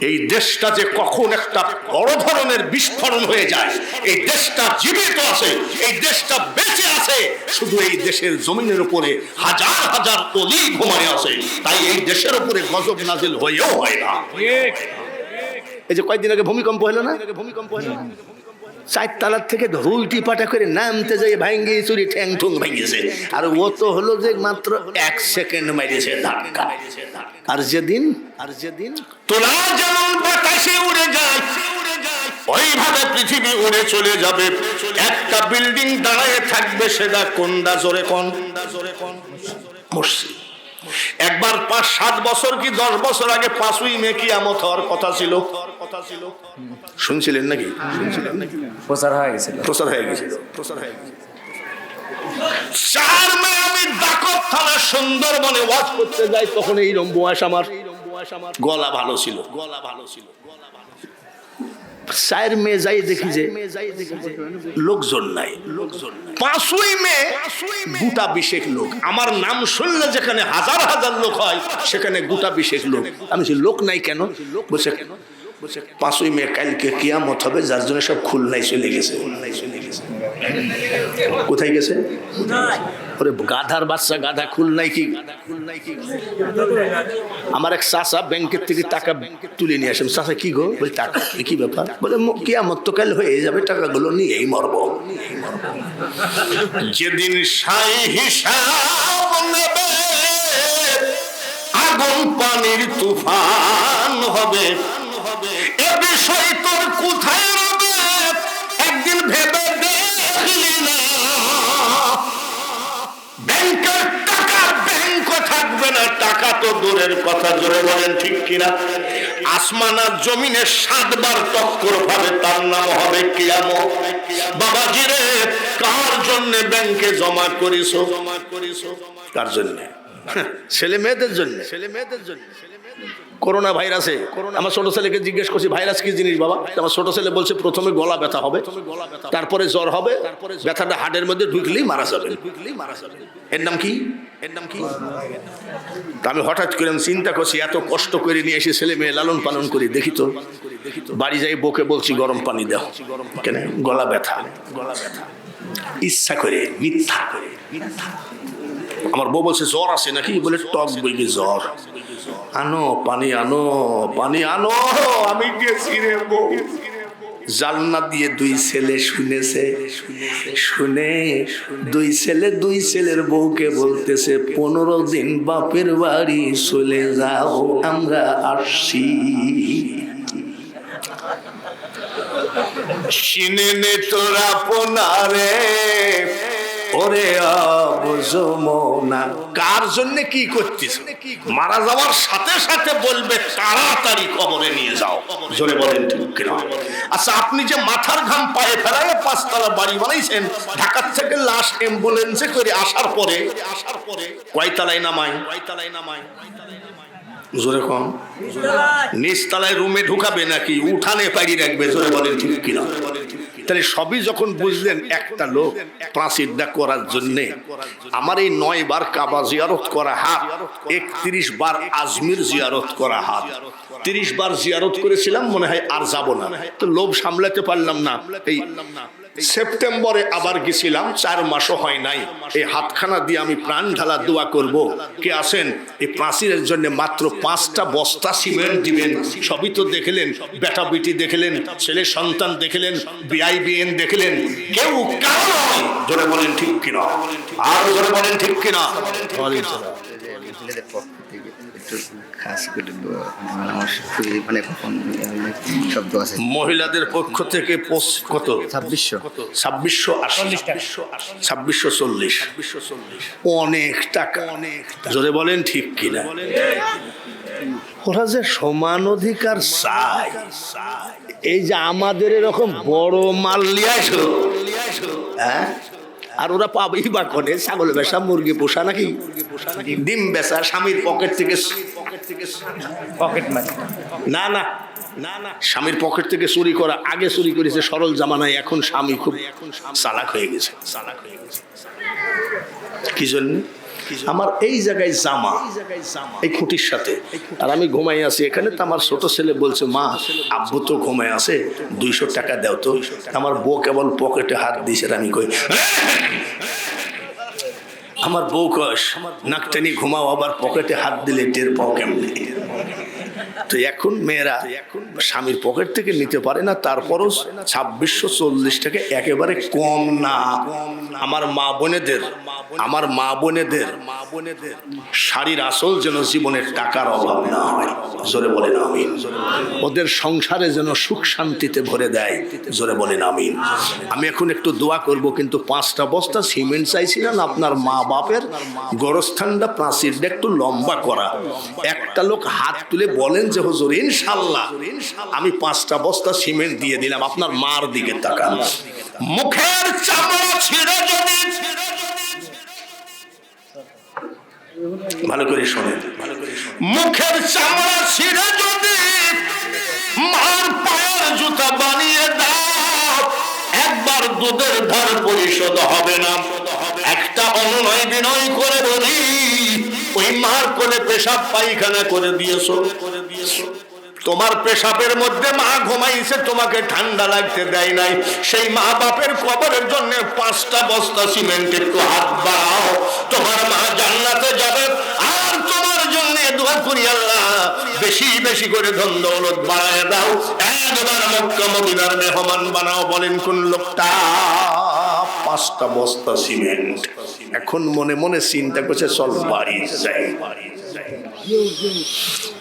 এই দেশটা যে কখন একটা বড় ধরনের বিস্ফোরণ হয়ে যায়, এই দেশটা জীবিত আছে, এই দেশটা বেঁচে আছে, শুধু এই দেশের জমিনের উপরে হাজার হাজার অলি ঘুমায় আছে। তাই এই দেশের উপরে গজব নাজিল হয়েও হয় না। এই যে কয়েকদিন আগে ভূমিকম্প হলো না, 4 তলার থেকে ধুইটি পাটা করে নামতে যাই ভাঙ্গি চুরি ঠ্যাং ঠুং ভেঙেছে। আর ও তো হলো যে মাত্র 1 সেকেন্ড মেরেছে ধাক্কা। আর যেদিন তোলা যেমন বাতাসে উড়ে যায়, ওইভাবে পৃথিবী উড়ে চলে যাবে। একটা বিল্ডিং দাঁড়ায় থাকবে, সেটা কোনটা জোরে কোন মসজিদ। একবার 5-7 বছর কি 10 বছর আগে 5ই মে কিয়ামত হওয়ার কথা ছিল। শুনছিলেন নাকি? প্রচার হয়ে গেছিল। 4 মে আমি ডাকত থানা সুন্দরবনে ওয়াজ করতে যাই, তখন এই বয়স আমার, গলা ভালো ছিল। 4 মে যাই দেখি যে লোকজন নাই। 5ই মে গোটা 20 লোক। আমার নাম শুনলে যেখানে হাজার হাজার লোক হয়, সেখানে গোটা 20 লোক। আমি লোক নাই কেন? বলছে 5ই মে কালকে কিয়ামত হবে, যার জন্য সব খুলনায় চলে গেছে। কোথায় গেছে? ওরে গাধার বাচ্চা, গাধা খুলনায় কি? আমার এক চাচা ব্যাংকের থেকে টাকা তুলে নিয়ে আসেন। চাচা কি গো? বলে টাকা কি ব্যাপার? বলে কিয়ামত তো কাল হয়ে যাবে, টাকাগুলো নিয়েই মরব। যেদিন সাই হিসাব নেবে, আগুন পানির তুফান হবে, এ বিষয় তোর কোথায় রবে? একদিন ভেবে দেখলি না? ব্যাংকের টাকা ব্যাংক থাকবে না, টাকা তো দূরের কথা। জোরে বলেন ঠিক কিনা? আসমান আর জমিনে 7 বার টক্কর পাবে, তার নাম হবে কিয়ামত। বাবাজি রে, কার জন্য ব্যাংকে জমা করিছো? কার জন্য? ছেলে মেয়েদের জন্য। করোনা ভাইরাসে আমার ছোট ছেলেকে জিজ্ঞেস করছি ভাইরাস কি জিনিস বাবা? আমার ছোট ছেলে বলছে প্রথমে গলা ব্যথা হবে, তারপরে জ্বর হবে, ব্যথাটা হাড়ের মধ্যে ঢুকলেই মারা যাবে। এর নাম কি? আমি হঠাৎ করে চিন্তা করছি, এত কষ্ট করে নিয়ে এসে ছেলে মেয়ে লালন পালন করি, দেখি তো বাড়ি যাই বকে বলছি গরম পানি দাও। কেন? গলা ব্যথা। ইচ্ছা করে, মিথ্যা। আমার বউ বলছে জ্বর আছে নাকি? বলে টক বইবে জ্বর। আনো পানি, আনো পানি আনো। আমি গেছি রে বউ। জালনা দিয়ে 2 ছেলে শুনেছে, শুনে 2 ছেলের বউকে বলতেছে 15 দিন বাপের বাড়ি চলে যাও, আমরা আসছি। চিনে নে তোরা পোনারে, ওরে অবজমনা। কার জন্য কি করছিস? মারা যাওয়ার সাথে সাথে বলবে তাড়াতাড়ি কবরে নিয়ে যাও। জোরে বলেন ঠিক কিনা? আচ্ছা, আপনি যে মাথার ঘাম পায়ে ফেলায় 5 তলা বাড়ি বানাইছেন, ঢাকার থেকে লাশ অ্যাম্বুলেন্সে করে আসার পরে কয় তলায় নামায়? জোরে কম। নিচতলায় রুমে ঢুকাবে নাকি উঠানে পাড়ি রাখবে? জোরে বলেন ঠিক কিনা? তাহলে সবই যখন বুঝলেন, একটা লোক প্রাচীরটা করার জন্য আমার এই 9 বার কাবা জিয়ারত করা হাত, 31 বার আজমির জিয়ারত করা হাত, 30 বার জিয়ারত করেছিলাম, মনে হয় আর যাব না। তো লোভ সামলাতে পারলাম না, এই সেপ্টেম্বরে আবার গেছিলাম, 4 মাসও হয় নাই। এই হাতখানা দিয়ে আমি প্রাণ ঢালা দোয়া করব, কে আছেন এই প্রাচীরের জন্য মাত্র 5টা বস্তা সিমেন্ট দিবেন। সবই তো দেখলেন, বেটা বিটি দেখলেন, ছেলে সন্তান দেখলেন, বিআই বিএন দেখলেন, কেউ কারো নয়। জোরে বলেন ঠিক কিনা, আর জোরে বলেন ঠিক কিনা। মহিলাদের পক্ষ থেকে কত? 2640, অনেক টাকা। জোরে বলেন ঠিক কিনা। ওরা যে সমান অধিকার চায়, এই যে আমাদের এরকম বড় মাল নিয়ে আসো, হ্যাঁ, আর ওরা পাবেই বা কোনে? ছাগল বেচা, মুরগি পোষা, নাকি ডিম বেচা, স্বামীর পকেট থেকে পকেট মারি না না না না, স্বামীর পকেট থেকে চুরি করা। আগে চুরি করেছে সরল জামানায়, এখন স্বামী খুব চালাক হয়ে গেছে। কি জন্য? আমার এই জায়গায় জামা, এই খুঁটির সাথে, আর আমি ঘুমাই আছি এখানে। তো আমার ছোট ছেলে বলছে, মা আব্বু তো ঘুমায় আছে, 200 টাকা দাও তো। আমার বউ কেবল পকেটে হাত দিয়েছে। আমি কই, আমার বউ কস নাকটানি ঘুমাও, আবার পকেটে হাত দিলে টের পাও কেমনি? তো এখন মেয়েরা স্বামীর পকেট থেকে নিতে পারে না, তারপরও 2640 টাকা একেবারে কম না। আমার মা বোনেদের শাড়ির আসল যেন জীবনের টাকার অভাব না হয়। জোরে বলেন আমিন। ওদের সংসারে যেন সুখ শান্তিতে ভরে দেয়। জোরে বলেন আমিন। আমি এখন একটু দোয়া করব, কিন্তু 5টা বস্তা সিমেন্ট চাইছিলেন আপনার মা বাপের গোরস্থানটা, প্রাচীরটা একটু লম্বা করা। একটা লোক হাত তুলে বলেন যে হুজুর ইনশাআল্লাহ আমি 5টা বস্তা সিমেন্ট দিয়ে দিলাম। আপনার মার দিকে তাকান। মুখের চামড়া ছিঁড়ে যদি, ভালো করে শোনেন, মুখের চামড়া ছিঁড়ে যদি মার পায়ের জুতা বানিয়ে দাও, একবার দুধের ধার পরিশোধ হবে না। একটা অনুনয় বিনয় করে বলি, ওই মার কোলে পেশাব পায়খানা করে দিয়েছো, তোমার পেশাবের মধ্যে মা ঘুমাইছে, তোমাকে ঠান্ডা লাগতে দেয় নাই। সেই মা বাপের কবরের জন্য 5টা বস্তা সিমেন্ট একটু হাত বাড়াও, তোমার মা জান্নাতে যাবে। আর তোমার জন্য দোয়া করি, আল্লাহ বেশি বেশি করে ধন দৌলত বাড়ায় দাও, একবার মক্কা মদিনার মেহমান বানাও। বলেন কোন লোকটা? 5টা বস্তা সিমেন্ট। এখন মনে মনে চিন্তা করছে, চল বাড়ি যাই।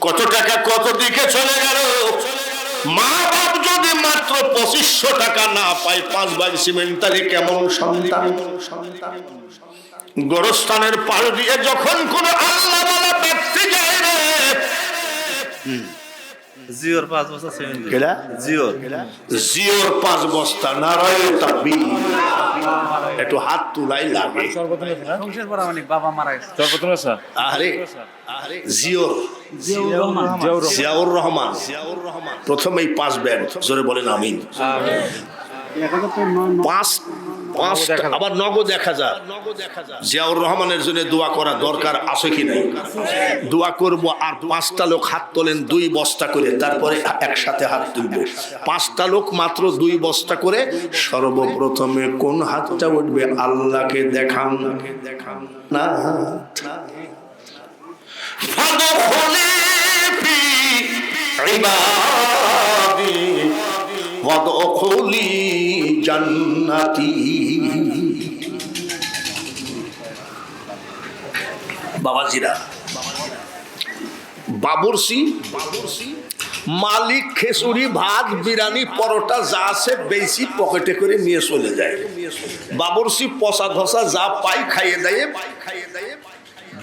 কত টাকা কত দিকে চলে গেল। মা বাপ যদি মাত্র 2500 টাকা না পায় 5 ভাগ সিমেন্ট, তাহলে কেমন সন্তান? গোরস্থানের পাশ দিয়ে যখন কোন আল্লাহওয়ালা ব্যক্তি যায় রে, জিওর 5 বস্তা সিমেন্ট, কেডা জিওর 5 বস্তা। নারায়ে তাকবীর। একটু হাত তুলাই লাগে। সংসার পড়া মানে বাবা মারা গেছে। সর্বপ্রথম স্যার, আরে জিয়াউর রহমান প্রথমেই 5 ব্যাগ। জোরে বলেন আমিন। 5 আবার নগদ 1000। জিয়াউর রহমানের জন্য দোয়া করা দরকার আছে কি নাই? দোয়া করব। আর 5টা লোক হাত তোলেন 2 বস্তা করে, তারপরে একসাথে হাত তুলবো। 5টা লোক মাত্র 2 বস্তা করে। সর্বপ্রথমে কোন হাতটা উঠবে? আল্লাহকে দেখান না। ফাদখুলি ফি ইবাদি ওয়াদখুলি জান্নাতি। বাবাজিরা, বাবুরসি মালিক খেসুরি ভাত বিরিয়ানি পরোটা যা আছে বেশি পকেটে করে নিয়ে চলে যায়। বাবুরসি পচা ধসা যা পাই খাইয়ে দেয়,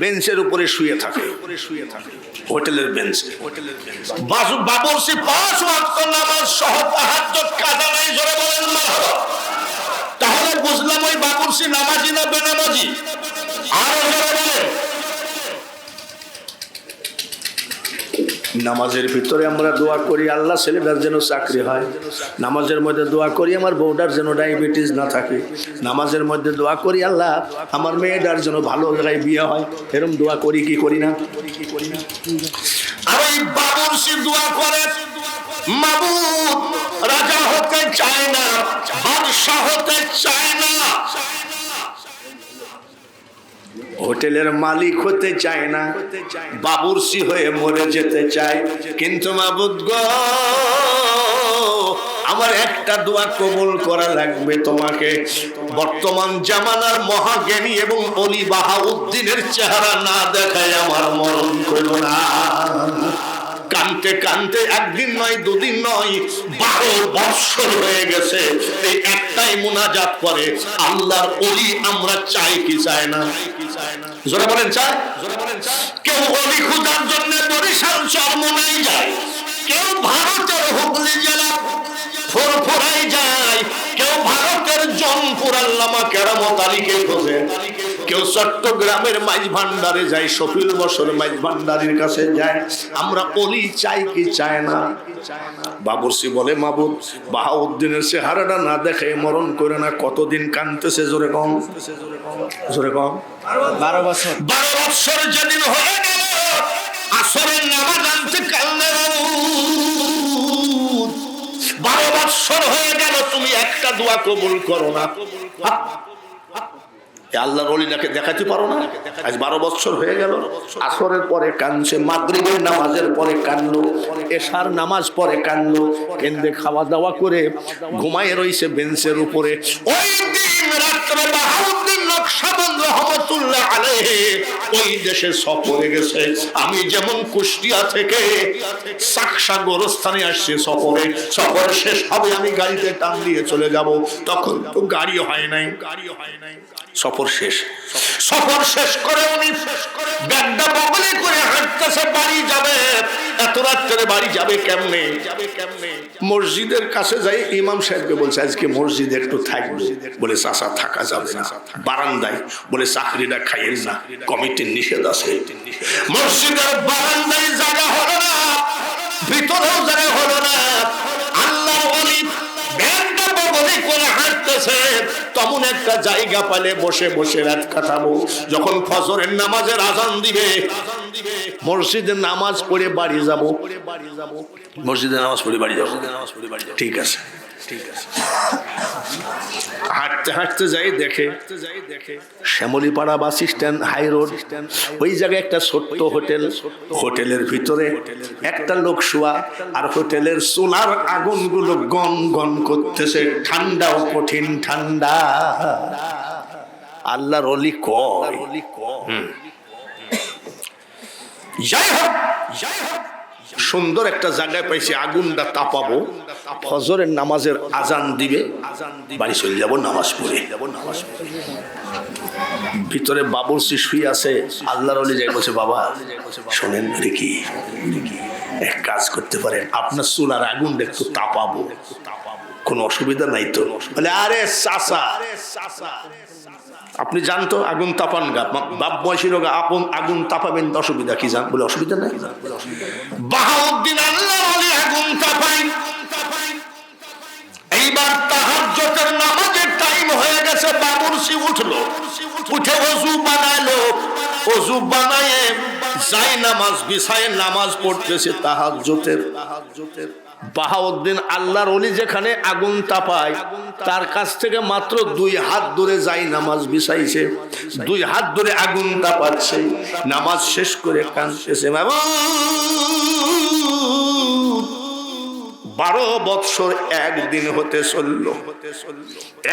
বেঞ্চের উপরে শুয়ে থাকে, হোটেলের বেঞ্চে। বাবুরসি 5 ওয়াক্ত নামাজ সহ তাহাজ্জুদ কাজা নাই। জোরে বলেন মারহাবা। তাহলে বুঝলাম ওই বাবুরসি নামাজি না বেনামাজি? আর জোরে বলেন। নামাজের ভিতরে আমরা দোয়া করি আল্লাহ ছেলেটার যেন চাকরি হয়, নামাজের মধ্যে দোয়া করি আমার বউটার যেন ডায়াবেটিস না থাকে, নামাজের মধ্যে দোয়া করি আল্লাহ আমার মেয়েটার যেন ভালো জায়গায় বিয়ে হয়। এরকম দোয়া করি কি করি না? আর ওই বাবুর্চি দোয়া করে মাবুদ রাজা হতে চায় না, বাদশা হতে চায় না, হোটেলের মালিক হতে চায় না, বাবুর্চি হয়ে মরে যেতে চায়। কিন্তু মাবুদ গো আমার একটা দোয়া কবুল করা লাগবে তোমাকে। বর্তমান জামানার মহাজ্ঞানী এবং অলি বাহাউদ্দিনের চেহারা না দেখায় আমার মরণ করো না। কানতে কানতে একদিন নয় দুদিন নয় 12 বছর হয়ে গেছে এই একটাই মুনাজাত করে আল্লাহর ওলি আমরা চাই কি চাই না? জোরে বলেন চাই? কেউ ওলি খোঁজার জন্য বরিশাল চরমোনাই যায়, কেউ ভারতের হুগলি জেলা ফুরফুরাই যায়, কেউ ভারতের জনপুর আল্লামা কেরামত আলীকে খোঁজে, কেউ চট্টগ্রামের মাইজ ভান্ডারে যায়, শফিল বছর মাইজ ভান্ডারির কাছে যায়। আমরা ওলি চাই কি চায় না? বাবুর্চি বলে মাবুদ বাহাউদ্দিনের চেহারাটা না দেখে মরণ করে না। কতদিন কানতেছে? জোরে কম, জোরে কম। 12 বছর। 12 বছর যেদিন হয়ে গেল আসরের নামাজ আনতে কান্না, 12 বছর হয়ে গেল তুমি একটা দোয়া কবুল করো না। আল্লাহর ওলিটাকে দেখাতে পারো না? আজ 12 বছর হয়ে গেল। আসরের পরে কাঁদছে, মাগরিবের নামাজের পরে কাঁদলো, এশার নামাজ পরে কাঁদলো, কেন্দ্রে খাওয়া দাওয়া করে ঘুমায় রইছে বেঞ্চের উপরে। ওই দিন রাত্রে বাহাউদ্দিন নকশবন্দ রহমাতুল্লাহ আলাইহি ওই দেশে সফরে গেছে। আমি যেমন কুষ্টিয়া থেকে সাকসা গোরস্থানে আসছি সফরে, সফর শেষ হবে আমি গাড়িতে টান দিয়ে চলে যাব, তখন তো গাড়ি হয় নাই। সফর শেষ, সফর শেষ করে উনি ব্যাগটা বগলে করে হাঁটতেছে বাড়ি যাবে। এত রাত্রে বাড়ি যাবে কেমনে? মসজিদের কাছে যাই ইমাম সাহেবকে বলছে আজকে মসজিদে একটু থাকবে। বলে চাচা থাকা যাবে না, বারান্দায়। বলে চাকরিটা খাইয়েন না, কমিটির নিষেধ আছে। মসজিদের বারান্দায় জায়গা হলো না, ভিতরেও জায়গা হলো না। আল্লাহ ওলি ব্যাগটা বগলে করে হাঁটতেছে, তেমন একটা জায়গা পালে বসে বসে রাত কাটাবো। যখন ফজরের নামাজের আজান দিবে মসজিদে নামাজ পড়ে বাড়ি যাব, মসজিদে নামাজ পড়ে বাড়ি যাবো। ঠিক আছে, ঠিক আছে। হাঁটতে হাঁটতে যাই দেখে শ্যামলীপাড়া বাস স্ট্যান্ড, হাই রোড, ওই জায়গায় একটা ছোট্ট হোটেল। হোটেলের ভিতরে একটা লোক শোয়া, আর হোটেলের চুলার আগুনগুলো গন গন করতেছে, ঠান্ডাও কঠিন ঠান্ডা। আল্লাহর ওলি কয় যাই হোক সুন্দর একটা জায়গায় পাইছি, আগুনটা তাপাবো, ফজরের নামাজের আজান দিবে, বাড়ি চলে যাবো নামাজ পড়ে। ভিতরে বাবুর্চি শুয়ে আছে। আল্লাহর ওলি যাই বলছে বাবা শোনেন কি এক কাজ করতে পারেন, আপনার চুলার আগুনটা একটু তাপাবো, কোনো অসুবিধা নাই তো? বলে আরে চাচা আপনি জানতো আগুন তাপান গা, বাপ বয়সীর আপন আগুন তাপাবেন, অসুবিধা কি? জান বলে অসুবিধা নাই। বাহাউদ্দিন আল্লাহ ওলি আগুন তাপাই। এইবার তাহাজ্জুদের নামাজের টাইম হয়ে গেছে, বাবুর্চি উঠলো, উঠে ওযু বানাইলো, ওযু বানায়ে যাই নামাজ বিছায়ে নামাজ পড়তেছে তাহাজ্জুদের। বাহাউদ্দিন আল্লাহর ওলি যেখানে আগুন তাপায় তার কাছ থেকে মাত্র 2 হাত দূরে যাই নামাজ বিছাইছে, 2 হাত দূরে আগুন তাপাচ্ছে। নামাজ শেষ করে কাঁদতেছে, 12 বছর একদিন হতে চলল,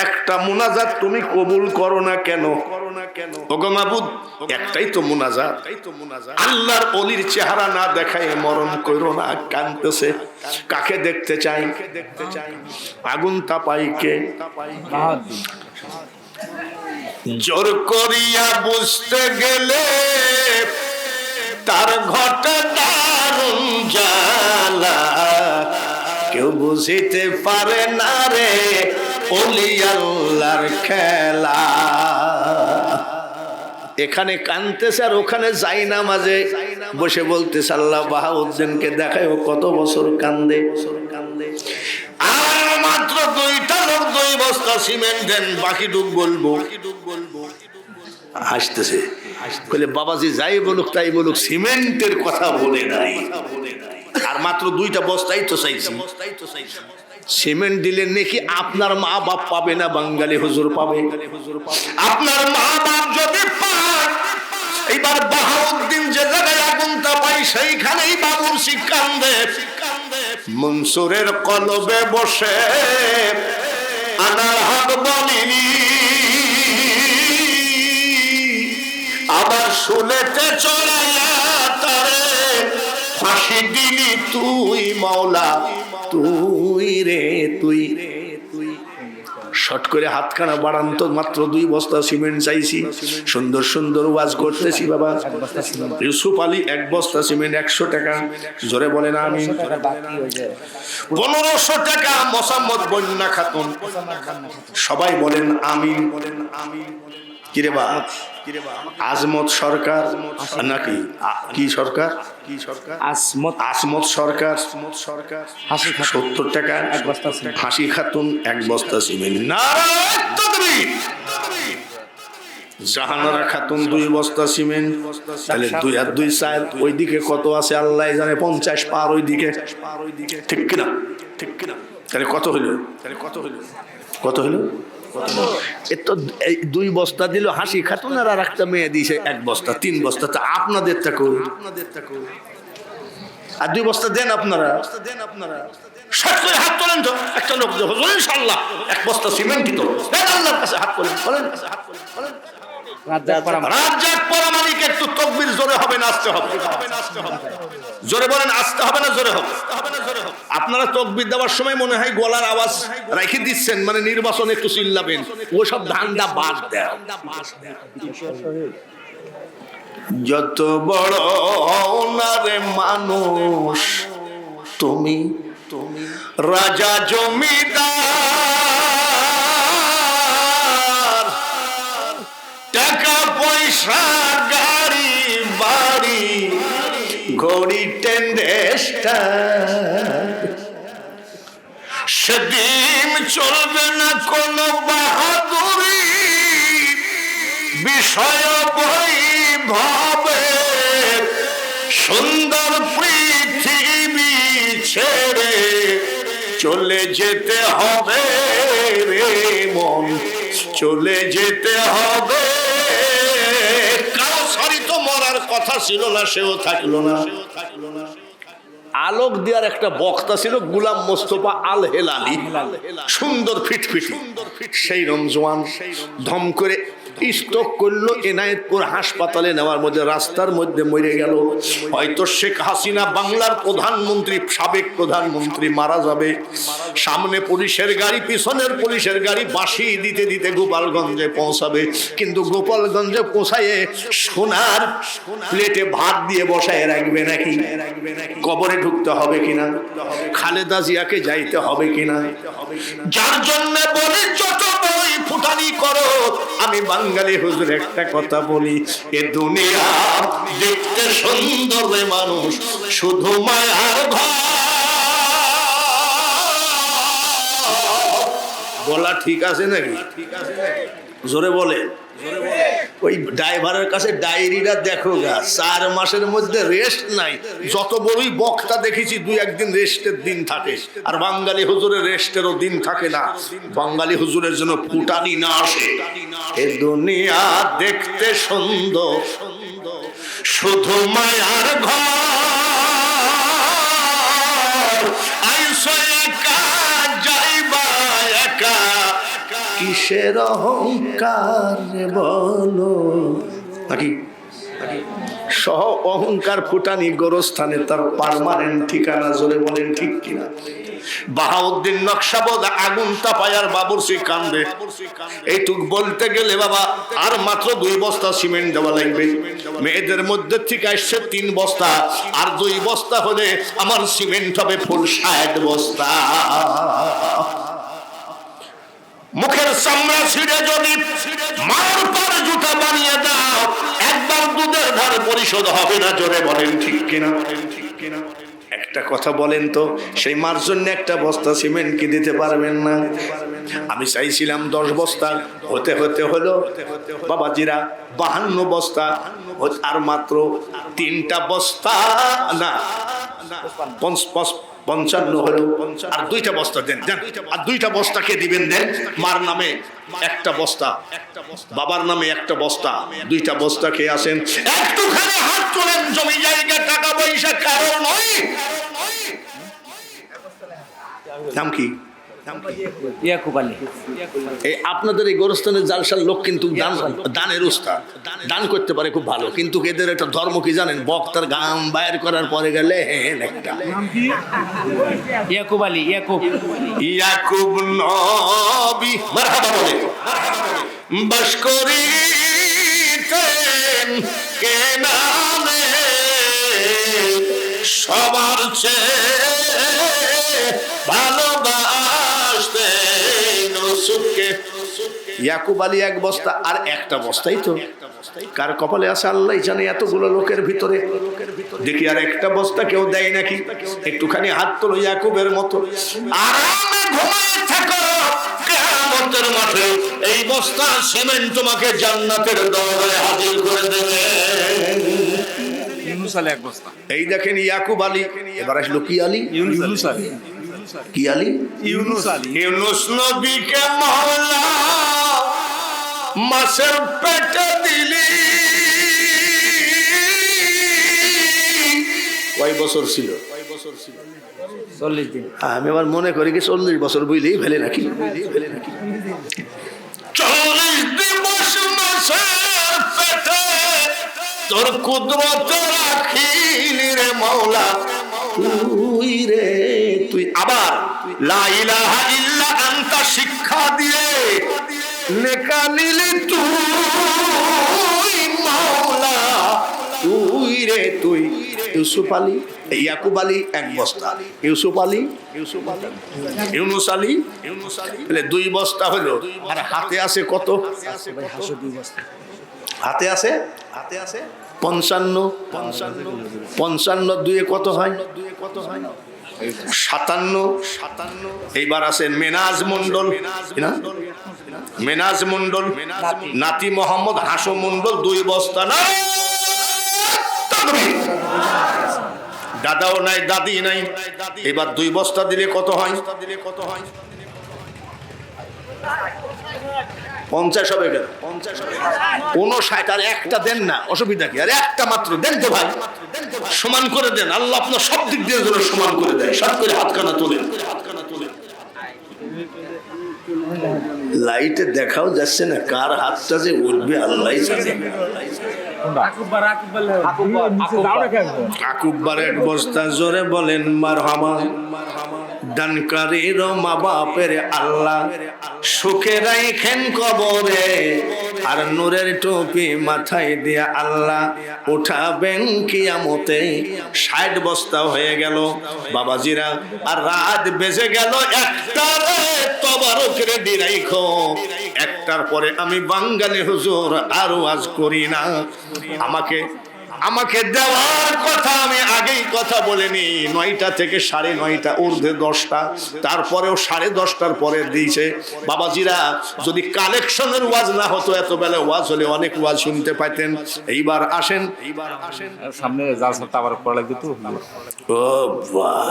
একটা মুনাজাত তুমি কবুল করো না কেন? ওগো মাবুদ একটাই তো মুনাজাত, আল্লাহর ওলির চেহারা না দেখায় মরণ করো না। কাঁদতেছে, কাকে দেখতে চাই? আগুন তাপাই কে? জোর করিয়া বুঝতে গেলে তার ঘটে দারুণ জ্বালা, কেউ বুঝিতে পারে না রে ওলি আল্লাহর খেলা। এখানে কানতেছে আর ওখানে যাই নামাজে বসে বলতেছে আল্লাহ বাহাউদ্দিনকে দেখায় ও কত বছর কান্দে। আর মাত্র 2টা লোক 2 বস্তা সিমেন্ট দেন, বাকিটুক বলবো। হাসতেছে, বলে বাবাজি যাই বলুক তাই বলুক, সিমেন্টের কথা বলে নাই। আর মাত্র 2টা বস্তাই তো চাইছি। সিমেন্ট দিলে নাকি আপনার মা বাপ পাবে না, বাঙালি হুজুর পাবে। আপনার মা বাপ যদি পায়, এইবার বাহাউদ্দিন যে জায়গায় আগুনটা পাই সেইখানেই বাবুর শিক্ষান্দে মনসুরের কলবে বসে আনার হাত বলিনি, আবার শুলেতে চড়াইয়া তারে ফাঁসি দিলি তুই মাওলা, তুই রে তুই। শট করে হাতখানা বাড়ান তো, মাত্র 2 বস্তা সিমেন্ট চাইছি, সুন্দর সুন্দর ওয়াজ করতেছি বাবা। ইউসুফ আলী 1 বস্তা সিমেন্ট 100 টাকা, জোরে বলেন আমি। 1500 টাকা মোসাম্মদ বন্যা খাতুন, সবাই বলেন আমি। কিরে বা আজমত সরকার নাকি কি সরকার, কি সরকার? আসমত সরকার 70 টাকা 1 বস্তা সিমেন্ট। হাসি খাতুন 1 বস্তা সিমেন্ট। নারায়ে তাকবীর। জাহানারা খাতুন 2 বস্তা সিমেন্ট। তাহলে 2 আর 2 4, ওইদিকে কত আছে আল্লাহ জানে, 50 পার ওইদিকে, ঠিক কিনা? ঠিক কিনা? তাহলে কত হইলো? কত হইলো? এতো 2 বস্তা দিল হাসি খাতুন, আর একটা মেয়ে দিয়েছে 1 বস্তা, 3 বস্তা। তা আপনাদের আর 2 বস্তা দেন আপনারা। হাত তোলেন তো, একটা লোক ইনশাআল্লাহ 1 বস্তা সিমেন্ট দিত, আল্লাহর কাছে হাত তোলেন, বলেন। রাজ্জাক পরামানিক একটু তাকবীর জোরে হবে না আসতে হবে? জোরে বলেন, আসতে হবে না জোরে হবে? আপনারা তাকবীর দেওয়ার সময় মনে হয় গলার আওয়াজ রেখে দিচ্ছেন, মানে নির্বাচন একটু চিল্লাবেন, ওসব ধান্দা বাদ দেন। যত বড় ওনারে মানুষ তুমি, রাজা জমিদার, টাকা পয়সা গাড়ি বাড়ি ঘড়ি টেন্ডেস্টার, সেদিন চলবে না কোনো বাহাদুরি, বিষয় বৈভবে সুন্দর পৃথিবী ছেড়ে চলে যেতে হবে রে মন, চলে যেতে হবে। কারো সারি তো মরার কথা ছিল না, সেও থাকলো না। আলোক দেওয়ার একটা বক্তা ছিল গুলাম মোস্তফা আল হেলালি, সুন্দর ফিটফিট, সেই রমজান ধম করে স্ট্রোক করলো, এনায়েতপুর হাসপাতালে নেওয়ার মধ্যে রাস্তার মধ্যে মরে গেল। হয়তো শেখ হাসিনা বাংলার প্রধানমন্ত্রী, সাবেক প্রধানমন্ত্রী মারা যাবে, সামনে পুলিশের গাড়ি, পিছনের পুলিশের গাড়ি বাঁশি দিতে দিতে গোপালগঞ্জে পৌঁছাবে, কিন্তু গোপালগঞ্জে পৌঁছায় সোনার প্লেটে ভাত দিয়ে বসায় রাখবে নাকি? কবরে ঢুকতে হবে কিনা? খালেদা জিয়াকে যাইতে হবে কিনা? যার জন্য বলি যত বই ফুটানি করো, আমি বাঙালি হুজুর একটা কথা বলি, এ দুনিয়া দেখতে সুন্দর মানুষ শুধু মায়ার ঘর। বলা ঠিক আছে নাকি? জোরে বলে। ওই ড্রাইভারের কাছে ডায়েরিটা দেখো গা, 4 মাসের মধ্যে রেস্ট নাই। যত বড়ই বক্তা দেখেছি 2-1 দিন রেস্টের দিন থাকে, আর বাঙালি হুজুরের রেস্টেরও দিন থাকে না। বাঙালি হুজুরের জন্য ফুটানি না আসে। এ দুনিয়া দেখতে সুন্দর শুধু মায়ার ঘর, আইসো একা যাইবা একা, কিসের অহংকার বলো নাকি? সহ অহংকার ফুটানি গোরস্থানে তার পার্মানেন্ট ঠিকানা। জোরে বলেন ঠিক কিনা? বাহাউদ্দিন নকশবন্দ আগুন তাপায়ার বাবুরসি কান্দে। এইটুক বলতে গেলে বাবা আর মাত্র 2 বস্তা সিমেন্ট দেওয়া লাগবে। মেয়েদের মধ্যে থেকে আসছে 3 বস্তা, আর 2 বস্তা হলে আমার সিমেন্ট হবে ফুল 60 বস্তা। মুখের চামড়া ছিঁড়ে যদি মার পর জুতা বানিয়ে দাও, একবার দুধের ধার পরিশোধ হবে না। জোরে বলেন ঠিক কিনা? একটা কথা বলেন তো, সেই মার জন্য একটা বস্তা সিমেন্ট কি দিতে পারবেন না? আমি চাইছিলাম 10 বস্তা, হতে হতে হলো বাবাজিরা 52 বস্তা, আর মাত্র 3টা বস্তা না 55 হলো। আর 2টা বস্তা দেন, আর 2টা বস্তা কে দিবেন দেন। মার নামে একটা বস্তা, বাবার নামে একটা বস্তা, 2টা বস্তা কে আসেন। একটুখানি হাত তোলেন, জমি জায়গা টাকা পয়সা কারো নয়। নাম কি? ইয়াকুব আলী। এই আপনাদের এই গোরস্থানের জালসার লোক কিন্তু দানের উস্তাদ, দান করতে পারে খুব ভালো, কিন্তু এদের একটা ধর্ম কি জানেন? বক্তার গান বাইর করার পরে গেলে একটা ইয়াকুব আলী। ইয়াকুব নবী মারহাবা বলে বাস করিতেন কেনানে, সবার চেয়ে ভালোবাসতেন রসূলকে। ইয়াকুব আলী 1 বস্তা আর একটা বস্তাই তো কার কপালে আছে আল্লাহ জানে। এতগুলো লোকের ভিতরে দেখি আর একটা বস্তা কেউ দেয় নাকি? একটুখানি হাত তোলো ইয়াকুবের মতো, আরামে ঘুমিয়ে থাকো, কিয়ামতের মাঠে এই বস্তা সিমেন্ট তোমাকে জান্নাতের দরবারে হাজির করে দেবে। ইউনুস আলী 1 বস্তা। এই দেখেন ইয়াকুব আলী, এবার আসলো কি আলী? ইউনুস আলী। কি আলী? ইউনুস আলী। ইউনুস নবীকে মওলা মাছের পেটে দিলি। কয় বছর ছিল? 40 দিন। আমি আবার মনে করি কি 40 বছর বুঝলেই ফেলে নাকি? 40 দিবস মাছের পেটে তোর কুদরত রাখিলি রে মওলা। তুই আবার লা ইলাহা ইল্লা আনতা শিক্ষা দিয়ে নেকা নিলি তুই মওলা। তুই ইউসুফ আলী, ইয়াকুব আলী 1 বস্তা, ইউসুফ আলী, ইউনুস আলী 2 বস্তা হলো। আর হাতে আছে কত? হাতে আছে 55। 55 2 কত হয়? 57। এইবার আছেন মেনাজ মন্ডল, মেনাজ মন্ডল, নাতি মোহাম্মদ হাসো মন্ডল 2 বস্তা। না দাদাও নাই দাদি নাই, এবার 2 বস্তা দিলে কত হয়? 50 হবে গেল। 59 আর একটা দেন না, অসুবিধা কি? আর একটা মাত্র দেন তো ভাই, সমান করে দেন। আল্লাহ আপনার সব দিক দিয়ে যেন সমান করে দেয়। সব করে হাতখানা তোলেন। লাইটে দেখাও যাচ্ছে না কার হাতটা যে উঠবে আল্লাহ জানে। আকুব্বার 1 বস্তা, জোরে বলেন মারহামা। দানকারীর মা বাপের আল্লাহ সুখে রাইখেন কবরে, আর নূরের টুপি মাথায় দিয়া আল্লাহ উঠাবেন কিয়ামতে। 60 বস্তা হয়ে গেল বাবাজিরা। আর রাত বেজে গেল 1টারে, তবারকের দিরাইখো। 1টার পরে আমি বাঙালি হুজুর আর ওয়াজ করি না। আমাকে দেওয়ার কথা আমি আগেই কথা বলিনি। 9টা থেকে 9:30 ঊর্ধ্বে 10টা, তারপরেও 10:30টার পরে দিয়েছে। বাবাজিরা যদি কালেকশনের ওয়াজ না হতো, এত বেলা ওয়াজ হলে অনেক ওয়াজ শুনতে পাইতেন। এইবার আসেন সামনে জালসাটা আবার পড়া লাগবে তো। ও বাহ,